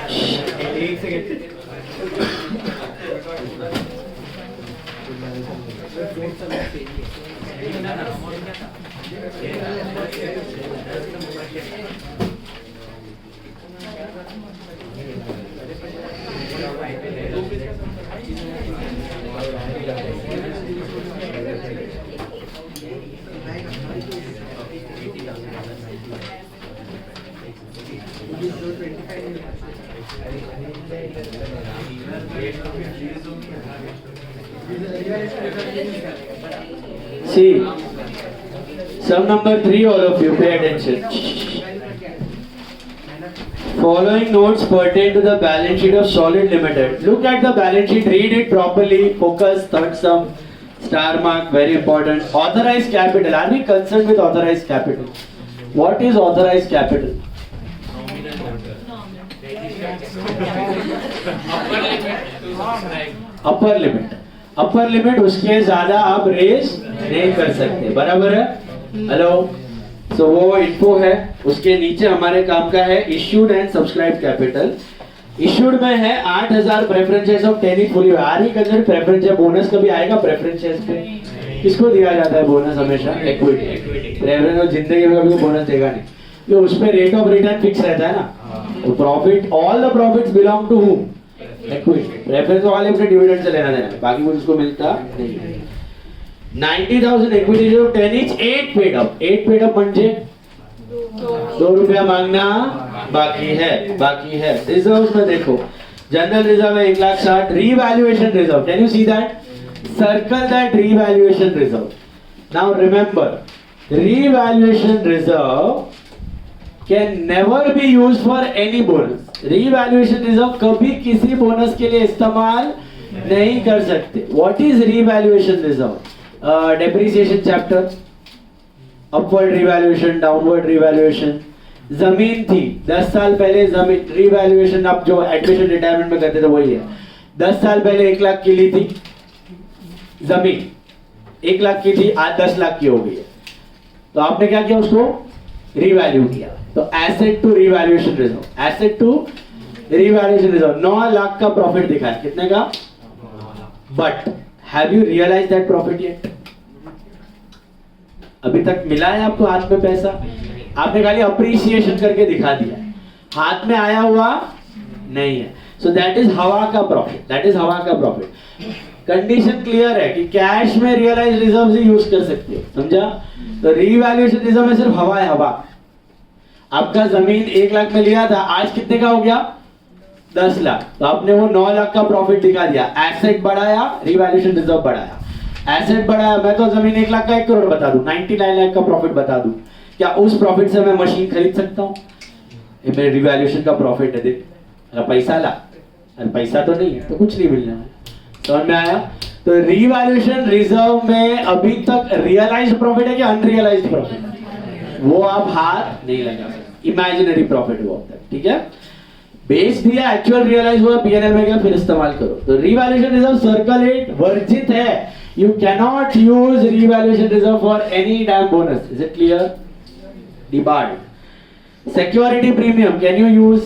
See, sum number 3, all of you, pay attention. Following notes pertain to the balance sheet of Solid Limited. Look at the balance sheet, read it properly, focus, third sum, star mark, very important. Authorized capital. Are we concerned with authorized capital? What is authorized capital? Upper limit upper limit उसके ज्यादा आप रेज नहीं कर सकते बराबर है हेलो सो वो इन्फो है उसके नीचे हमारे काम का है issued and subscribe capital issued में है 8000 preference shares of 10 fully are ही कंसिडर प्रेफरेंस शेयर बोनस कभी आएगा प्रेफरेंस शेयर्स पे किसको दिया जाता है बोनस हमेशा इक्विटी प्रेफरेंस और जिंदगी में कभी बोनस देगा नहीं तो उस पे रेट ऑफ रिटर्न फिक्स रहता है ना profit all the profits belong to whom equity preference वाले अपने डिविडेंड से लेना देना बाकी कुछ उसको मिलता नहीं 90,000 इक्विटी जो 10 each 8 paid up म्हणजे 2 रुपया मांगना बाकी है रिजर्व्स में देखो जनरल रिजर्व है 1,60,000 revaluation reserve can you see that circle that revaluation reserve now remember revaluation reserve can never be use for any bonus. Revaluation reserve कभी किसी बोनस के लिए इस्तेमाल नहीं कर सकते। What is revaluation reserve? Depreciation chapter, upward revaluation, downward revaluation. जमीन थी 10 साल पहले, जमीन रिवैल्यूएशन आप जो एडमिशन रिटायरमेंट में करते थे वही है। 10 साल पहले 1 लाख की ली थी जमीन, 1 लाख की थी, आज 10 लाख की हो गई है, तो आपने क्या किया? उसको रिवैल्यू किया। तो asset to revaluation reserve, asset to revaluation reserve 9 lakh का प्रॉफिट दिखा है, कितने का? But have you realise that profit yet? अभी तक मिला है आपको हाथ में पैसा? आपने खाली अप्रिसिएशन करके दिखा दिया, हाथ में आया हुआ नहीं है। सो दैट इज हवा का प्रॉफिट, दैट इज हवा का प्रॉफिट। कंडीशन क्लियर है कि कैश में रियलाइज रिजर्व ही यूज कर सकते हो, समझा? तो रीवैल्यूएशन रिजर्व में सिर्फ हवा है, हवा। आपका जमीन 1 लाख में लिया था, आज कितने का हो गया? 10 लाख। तो आपने वो 9 लाख का प्रॉफिट दिखा दिया। एसेट बढ़ाया, रीवैल्यूएशन रिजर्व बढ़ाया। एसेट बढ़ाया, मैं तो जमीन 1 लाख का 1 करोड़ बता दूं, 99 लाख का प्रॉफिट बता दूं, क्या उस प्रॉफिट से मैं मशीन खरीद सकता हूं? ये मेरे रिवैल्यूएशन का प्रॉफिट है। देख, अगर पैसा ला, अरे पैसा तो नहीं है तो कुछ नहीं मिलना है। समझ में आया? तो रिवैल्यूएशन रिजर्व में अभी तक रियलाइज्ड प्रॉफिट है कि अनरियलाइज्ड प्रॉफिट? वो आप हाथ नहीं लगा सकते, इमेजिनरी प्रॉफिट वो अब तक, ठीक है? बेच दिया, एक्चुअल रियलाइज हुआ, पीएनएल में गया, फिर इस्तेमाल करो। तो रिवैल्यूएशन रिजर्व सर्कुलेट वर्जित है। You cannot use revaluation reserve for any damn bonus. Is it clear? Debarred. Security premium can you use?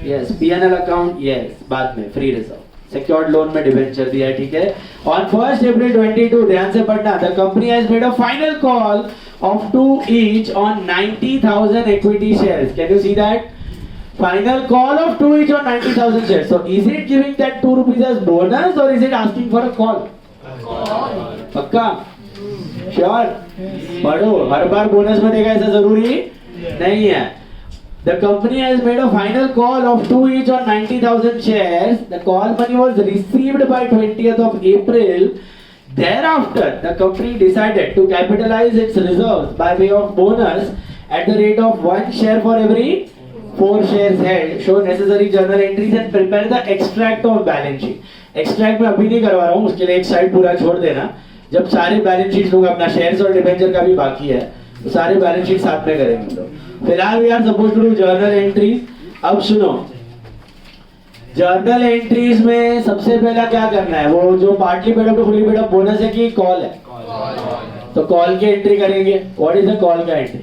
Yes. PNL account, yes, बाद में फ्री रिजर्व। सिक्योर्ड लोन में डिबेंचर दिया है, ठीक है? ऑन 1 April 22, ध्यान से पढ़ना, the company has made a final call of 2 each on 90,000 equity shares. Can you see that? Final call of 2 each on 90,000 shares. So is it giving that 2 rupees as bonus or is it asking for a call? पक्का? Sure? पढ़ो, हर बार बोनस में देगा ऐसा जरूरी नहीं है। The company has made a final call of 2 each on 90,000 shares. The call money was received by 20th of April. Thereafter, the company decided to capitalize its reserves by way of bonus at the rate of 1 share for every 4 shares held. Show necessary journal entries and prepare the extract of balance sheet. Extract में अभी नहीं करवा रहा हूँ, उसके लिए एक साइड पूरा छोड़ देना। जब सारे बैलेंस शीट लोग अपना शेयर्स और डिबेंचर का भी बाकी है, तो सारे बैलेंस शीट साथ में करेंगे लोग। फिलहाल we are suppose to do journal entries. अब सुनो, जर्नल एंट्रीज में सबसे पहला क्या करना है? वो जो partly paid up to fully paid up bonus है कि कॉल है? तो कॉल की एंट्री करेंगे। व्हाट इज द कॉल का entry?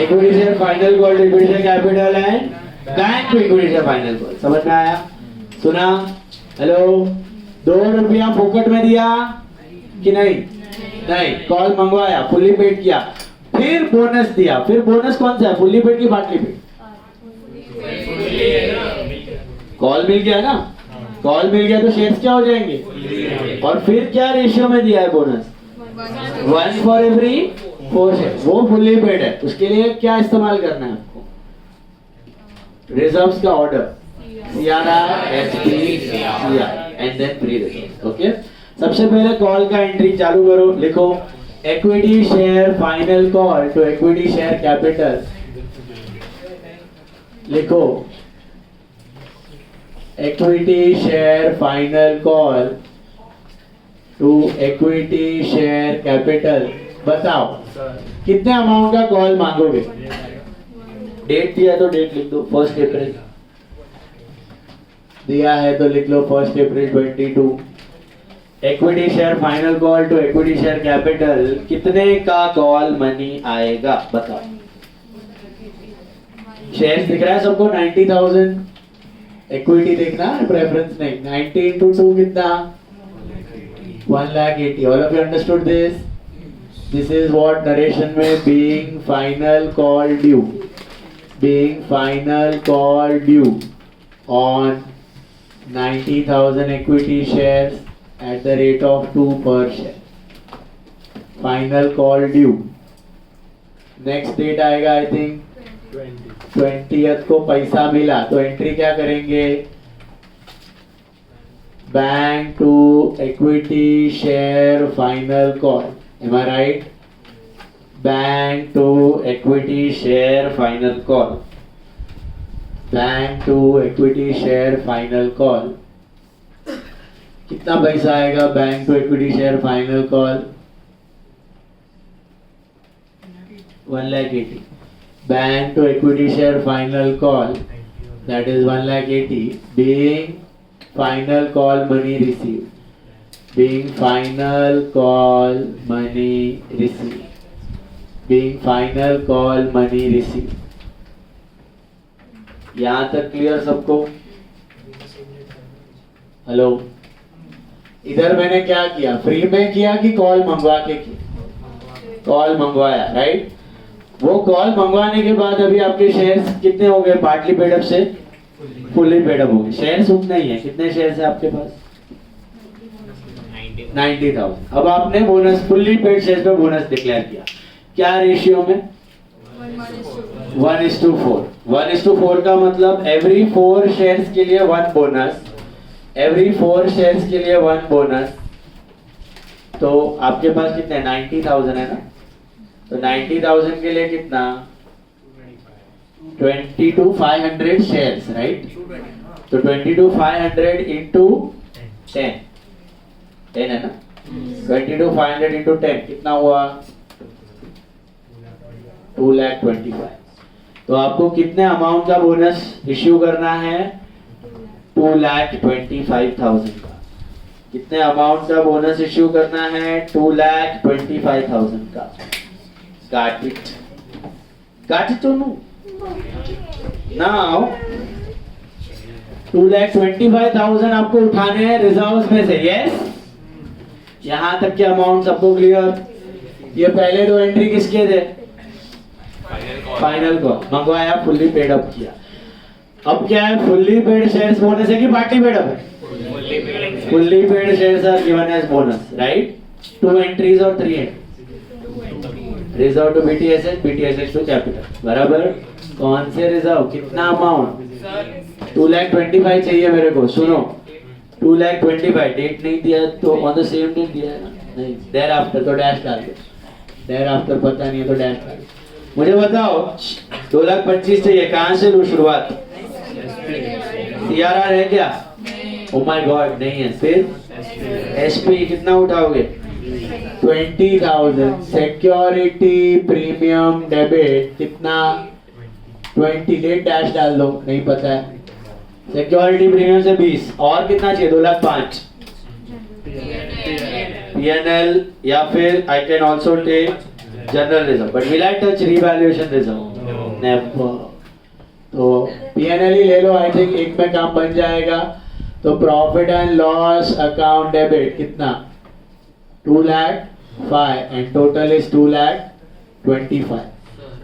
Equity share final call, equity share capital and bank to equity share final call. समझ में आया? सुना? हेलो, 2 रुपया फोकट में दिया कि नहीं? नहीं, कॉल मंगवाया, फुली पेड किया, फिर बोनस दिया। फिर बोनस कौन सा है, फुली पेड की पार्टली पेड? कॉल मिल गया ना? कॉल मिल गया तो शेयर्स क्या हो जाएंगे? और फिर क्या रेशियो में दिया है बोनस? 1 for every 4 share. वो फुल्ली पेड है, उसके लिए क्या इस्तेमाल करना है आपको? रिजर्व्स का order, CRR, SP, CR and then free reserve. Okay, सबसे पहले कॉल का एंट्री चालू करो। लिखो equity share final call to equity share capital. लिखो equity share final call to equity share capital। बताओ कितने अमाउंट का कॉल मांगोगे? डेट दिया है तो डेट लिख दो, 1 अप्रैल दिया है तो लिख लो 1 अप्रैल 22। Equity share final call to equity share capital, कितने का कॉल मनी आएगा बताओ? शेयर्स दिख रहा है सबको? 90,000। इक्विटी देखना, प्रेफरेंस नहीं। 90 into 2 कितना? 1,80,000। All of you understood this? This is what narration में being final call due, being final call due on 90,000 equity shares at the rate of 2 per share. Final call due. Next date आएगा आई थिंक 20th को पैसा मिला तो एंट्री क्या करेंगे? Bank to equity share final call. Am I right? Bank to equity share final call, bank to equity share final call, कितना पैसा आएगा bank to equity share final call? 1,80,000. Bank to equity share final call, that is 1,80,000 being final call money received, being final call money received, being final call money received. यहाँ तक क्लियर सबको? हेलो, इधर मैंने क्या किया, फ्री में किया कि कॉल मंगवा के किया? कॉल मंगवाया, राइट? वो कॉल मंगवाने के बाद अभी आपके शेयर्स कितने हो गए? पार्टली पेड अप से फुल्ली पेड अप हो गए। शेयर्स उतना ही है, कितने शेयर्स है आपके पास? 90,000। अब आपने बोनस, फुल्ली पेड शेयर्स पे बोनस डिक्लेयर किया, क्या रेशियो में? 1:4। 1:4 का मतलब एवरी 4 शेयर्स के लिए 1 बोनस, एवरी 4 शेयर्स के लिए 1 बोनस। तो आपके पास कितने? 90,000 है ना? तो 90,000 के लिए कितना? 22,500 शेयर्स, राइट? तो 22,500 इंटू 10, 10 है ना? 22,500 इंटू 10 कितना हुआ? 2,25,000। तो आपको कितने अमाउंट का बोनस इश्यू करना है? 2,25,000 का। कितने अमाउंट का बोनस इश्यू करना है? 2,25,000 का। Got it? Got it or no? Now 2,25,000 आपको उठाने हैं रिजर्व्स में से, यस? यहाँ तक के अमाउंट सबको क्लियर? ये पहले दो एंट्री किसके थे? फाइनल कॉल मंगवाया, फुल्ली पेड अप किया। अब क्या है, फुल्ली पेड शेयर्स बोनस है कि पार्टली पेड अप है? Fully paid shares are given as bonus, right? 2 entries और 3 entries, reserve to BTSH, BTSH to capital, बराबर? कौन से रिजर्व, कितना अमाउंट? 2,25,000 चाहिए मेरे को। सुनो, 2,25,000 डेट नहीं दिया तो ऑन द सेम डेट दिया है ना? नहीं, देयर आफ्टर तो डैश डाल दो, देयर आफ्टर पता नहीं है तो डैश डाल दो। मुझे बताओ 2,25,000 चाहिए, कहां से लूं शुरुआत? CRR है क्या? ओ माय गॉड, नहीं है। फिर SP कितना उठाओगे? 20,000। सिक्योरिटी प्रीमियम डेबिट कितना? 20, डेट डैश डाल दो, नहीं पता है। सिक्योरिटी प्रीमियम से 20, और कितना चाहिए? 2,05,000। PNL या फिर I can also take general reserve, but will I touch revaluation reserve? Never. तो PNL ही ले लो, आई थिंक एक में काम बन जाएगा। तो profit and loss account debit कितना? 2,05,000 and total is 2,25,000.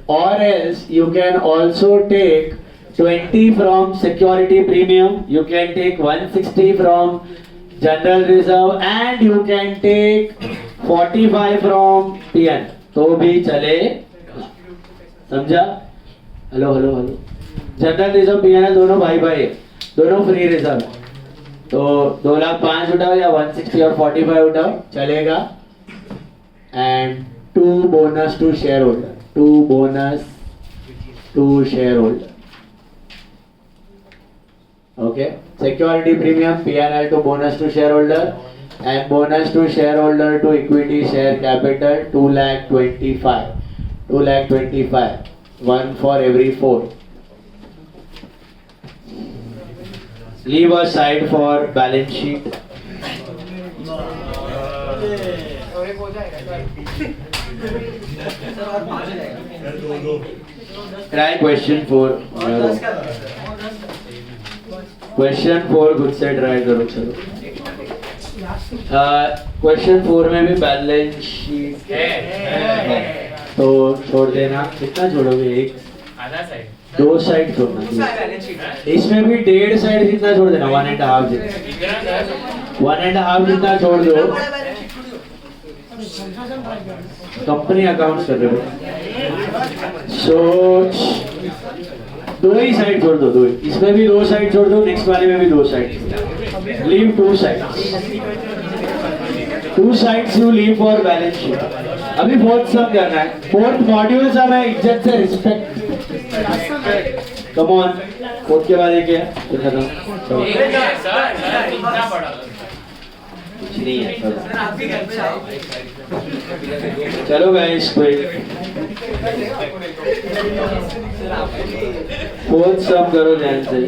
Or else you can also take 20 from security premium, you can take 160 from general reserve and you can take 45 from PN, तो भी चले, समझा? Hello hello hello, general reserve PN दोनों भाई भाई है, दोनों फ्री रिजर्व। तो 2,05,000 उठाओ या 160 और 45 उठाओ, चलेगा। And 2 bonus to share holder, 2 bonus to share holder, okay? Security premium PNL to bonus to share holder and bonus to share holder to equity share capital 2,25,000, 2,25,000, 1 for every 4. Leave aside for balance sheet. Try question 4. Question 4 खुद से ट्राई करो, चलो। क्वेश्चन 4 में भी बैलेंस शीट है, तो छोड़ देना। कितना छोड़ोगे? एक आधा साइड, 2 साइड छोड़ना। इसमें भी 1.5 साइड कितना छोड़ देना? 1.5 जितना, 1.5 जितना छोड़ दो। कंपनी अकाउंट्स कर रहे हो, सोच 2 ही साइड छोड़ दो, 2 ही। इसमें भी 2 साइड छोड़ दो, नेक्स्ट वाले में भी 2 side. Leave 2 sides, 2 sides you leave for balance sheet. अभी फोर्थ सम करना है, फोर्थ मॉड्यूल सम है, इज्जत से रिस्पेक्ट। कम ऑन, फोर्थ के बाद एक है फिर खत्म। चलो। एक है सर कितना बड़ा कुछ नहीं है चलो। सर आप भी घर पे आओ चलो गाइस, फोर्थ सम करो ध्यान से।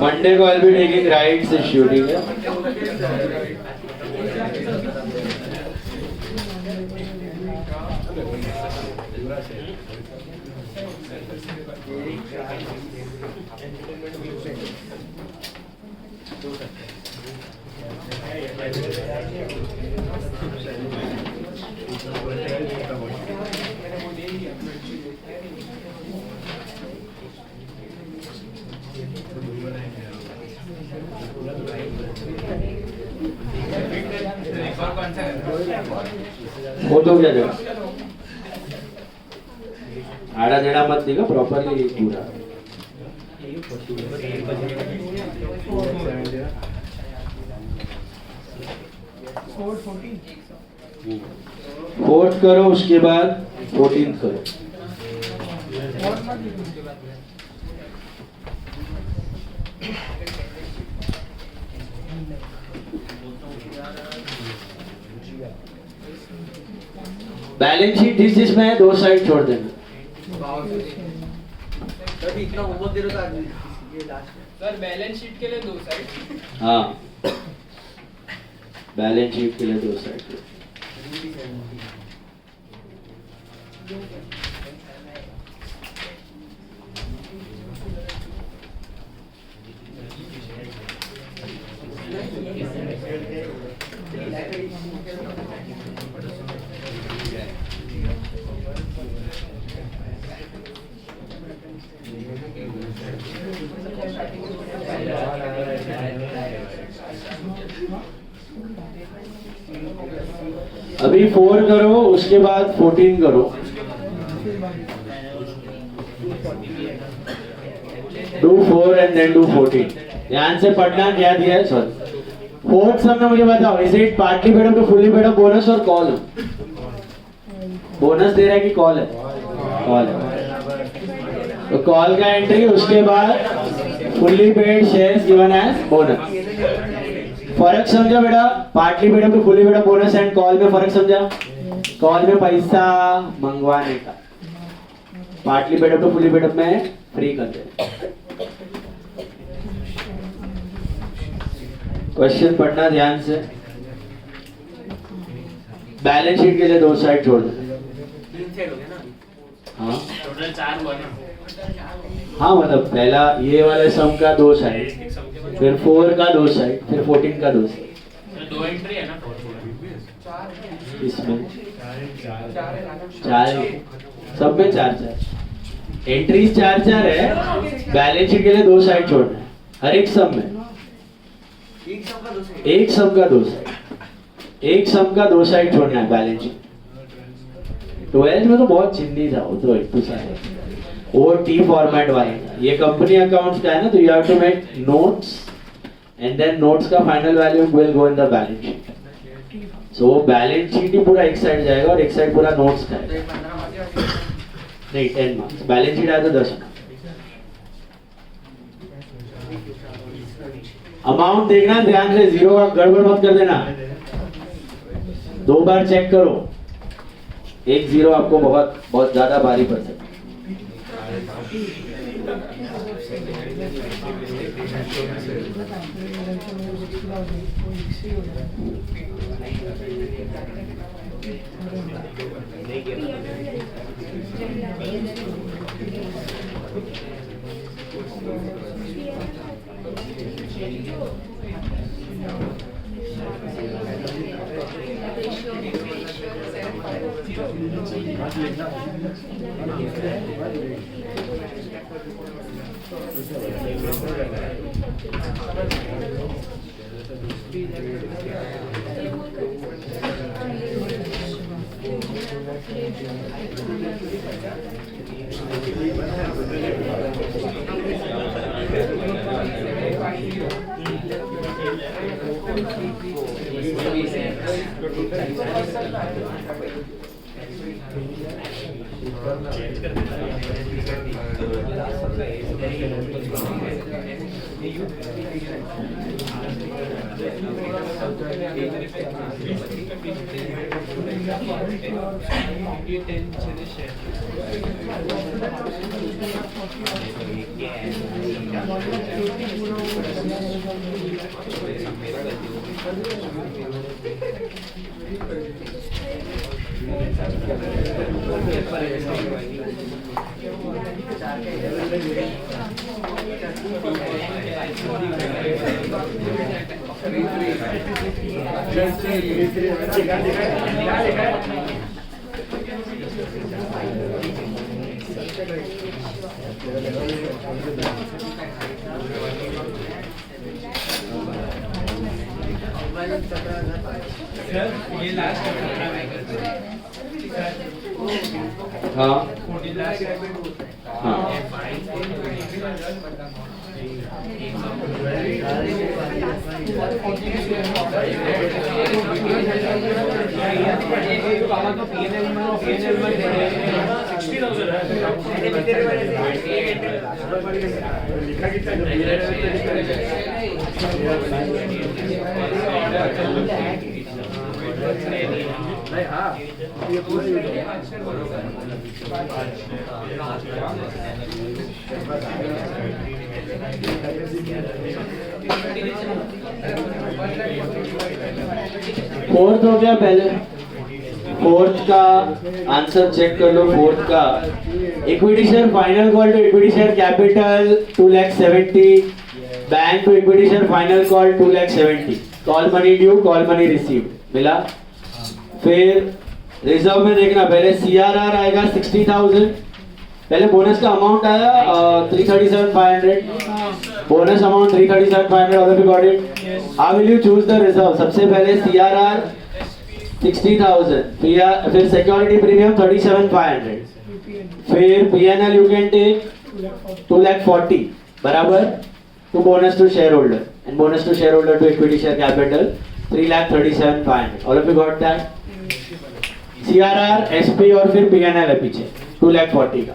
मंडे को आई बी टेकिंग राइट्स इश्यू, ठीक है? और कौन सा वो तो क्या जगह आड़ा टेढ़ा मत दिखा, प्रॉपरली पूरा। फोर्थ करो, उसके बाद 14th करो। बैलेंस शीट जिसमें है, दो साइड छोड़ देना। तभी इतना होमवर्क दे रहा था आदमी ये लास्ट में। सर बैलेंस शीट के लिए 2 साइड हाँ, बैलेंस शीट के लिए 2 साइड। अभी 4 करो, उसके बाद 14 करो। Do 4 and then do 14। ध्यान से पढ़ना, क्या दिया है सर? फोर्थ सम में मुझे बताओ, is it partly paid up to fully paid up, bonus और कॉल? बोनस दे रहा है कि कॉल है? कॉल है। तो कॉल का एंट्री, उसके बाद fully paid shares given as bonus. फर्क समझा बेटा? Partly paid up to fully paid up bonus and call में फर्क समझा? कॉल में पैसा मंगवाने का, partly paid up to fully paid up में फ्री कर दे। क्वेश्चन पढ़ना ध्यान से। बैलेंस शीट के लिए 2 साइड छोड़ दो। 3 साइड हो गया ना? हाँ टोटल 4 हुआ ना। हाँ, मतलब पहला ये वाले सम का 2 साइड, फिर 4 का 2 साइड, फिर 14 का 2 साइड। तो 2 एंट्री है ना इसमें 4 सब में 4 एंट्रीज 4 है। बैलेंस शीट के लिए 2 साइड छोड़ना है हर एक सम में। एक सम का 2 साइड। एक सम का 2 साइड, एक सम का 2 साइड छोड़ना है बैलेंस शीट। 12th में तो बहुत चिंदी था वो तो, एक तो सारे वो टी फॉर्मेट वाला। ये कंपनी अकाउंट्स का है ना, तो you have to make notes and then notes का final value will go in the balance sheet. So वो बैलेंस शीट ही पूरा एक साइड जाएगा और एक साइड पूरा नोट्स का है। तो 15 मार्क्स नहीं, 10 मार्क्स। बैलेंस शीट आया तो 10 मार्क्स। अमाउंट देखना ध्यान से, 0 का गड़बड़ मत कर देना। 2 बार चेक करो, एक 0 आपको बहुत बहुत ज्यादा भारी पड़ सकता है। ये 10 चले शेयर सर ये लास्ट हाँ 14 लास्ट हाँ फोर्थ हो गया पहले फोर्थ का आंसर चेक कर लो फोर्थ का equity share final call to equity share capital 2,70,000 bank to equity share final call 2,70,000 call money due call money receive मिला फिर रिजर्व में देखना पहले सीआरआर आएगा 60,000 पहले बोनस का अमाउंट आया 337,500 bonus amount 337,500 all of you got it how will you choose the reserve सबसे पहले सीआरआर 60,000 फिर सिक्योरिटी प्रीमियम 37,500 फिर पीएनएल यू कैन टेक 2,40,000 बराबर to bonus to share holder and bonus to share holder to equity share capital 3,37,500 all of you got that CRR SP और फिर पीएनएल है पीछे 2,40,000 का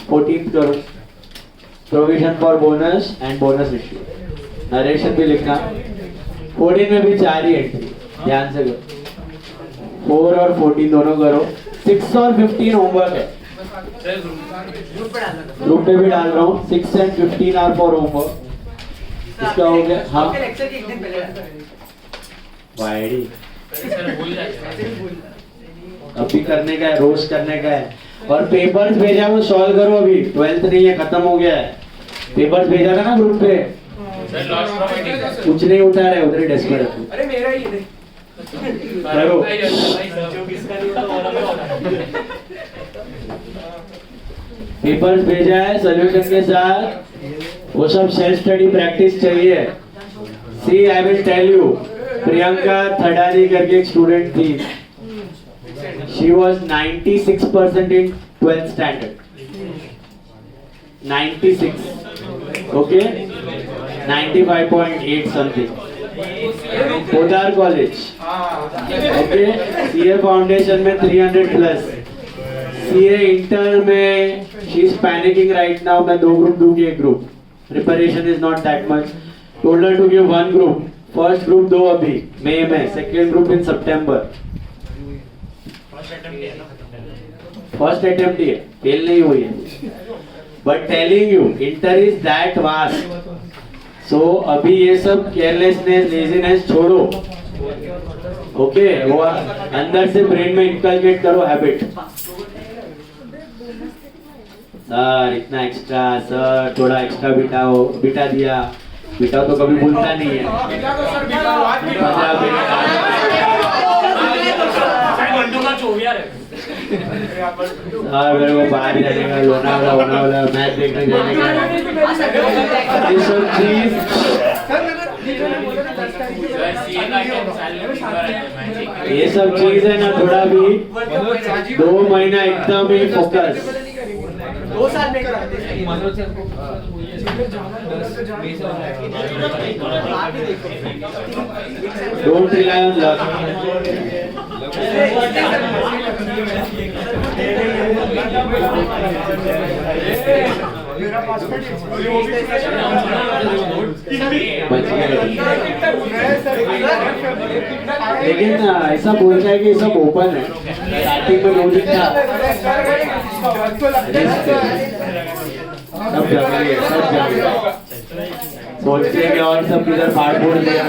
14th करो provision for bonus and bonus issue narration भी लिखना 14 में भी 4 ही एंट्री ध्यान से करो 4 और 14 दोनों करो 6 और 15 होमवर्क है ग्रुप पे भी डाल रहा हूँ 6 एंड 15 आर फॉर होमवर्क इसका हो गया हाँ लेक्चर के एक दिन पहले वाइडी सर भूल जाते अभी करने का है रोज करने का है और पेपर्स भेजा वो सॉल्व करो अभी 12th नहीं है खत्म हो गया है पेपर्स भेजा था ना ग्रुप पे सर लॉस्ट प्रॉपर्टी कुछ नहीं उठा रहे उधर ही डेस्क पे रखो अरे मेरा ही है करो पेपर्स भेजा है सॉल्यूशन के साथ वो सब सेल्फ स्टडी प्रैक्टिस चाहिए see I will tell you Priyanka Thadani करके एक स्टूडेंट थी she was 96% in 12th standard 96 okay 95.8 something Podar college okay CA foundation में 300 प्लस सीए इंटर में she is panicking right now मैं 2 ग्रुप दूंगी एक group preparation is not that much told her to give 1 group first group दो अभी मई में सेकंड ग्रुप इन सितंबर फर्स्ट अटेम्प्ट ही है फेल नहीं हुई है but telling you inter is that vast so अभी ये सब केयरलेसनेस लेजीनेस छोड़ो ओके वो अंदर से ब्रेन में इनकलकेट करो हैबिट सर इतना एक्स्ट्रा सर थोड़ा एक्स्ट्रा बिठा दिया बिठाओ तो कभी भूलता नहीं है हाँ मेरे को बाहर जाने का लोनावाला मैच देखने जाने का ये सब चीज ये सब चीज है ना थोड़ा भी 2 महीना एकदम ही फोकस 2 साल में Don't rely on luck. लेकिन ऐसा बोलता है कि ये सब ओपन है, स्टार्टिंग में लॉजिक था, सब जंगली है, सब जंगली है। सोचते हैं कि और सब इधर फाड़ फोड़ दिया।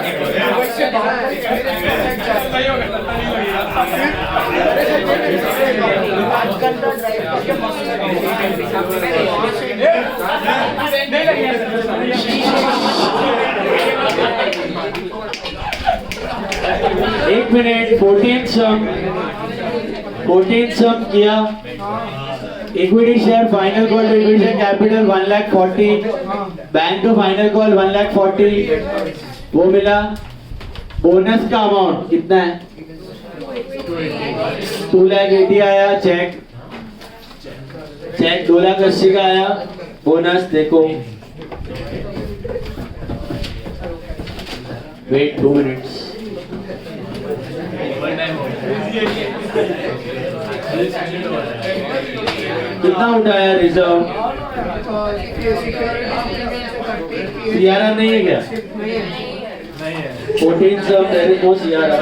एक मिनट, 14 सम किया। Equity share final call to equity capital 1,40,000, bank to final call 1,40,000, वो मिला। बोनस का अमाउंट कितना है? 2,80,000 आया। चेक 2,80,000 का आया। बोनस देखो, वेट 2 मिनट्स। कितना उठाया रिजर्व? सीआरआर नहीं है क्या? 14 sum, there is no CRR.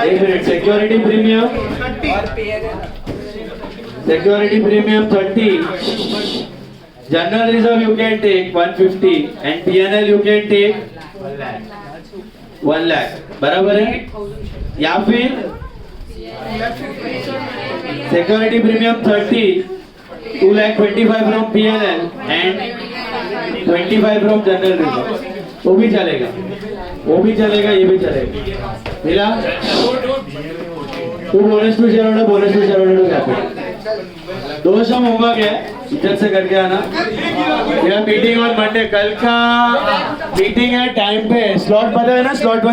एक minute, security premium 30, general reserve you can take 150 and PNL you can take 1 lakh, बराबर है? या फिर security premium 30, 2,25,000 from PNL and 25 from general reserve, वो भी चलेगा, ये भी चलेगा। मिला? To bonus to share holder to capital. 2 sum होगा क्या? इज्जत से करके आना। मेरा मीटिंग और मंडे, कल का मीटिंग है टाइम पे। स्लॉट पता है ना? स्लॉट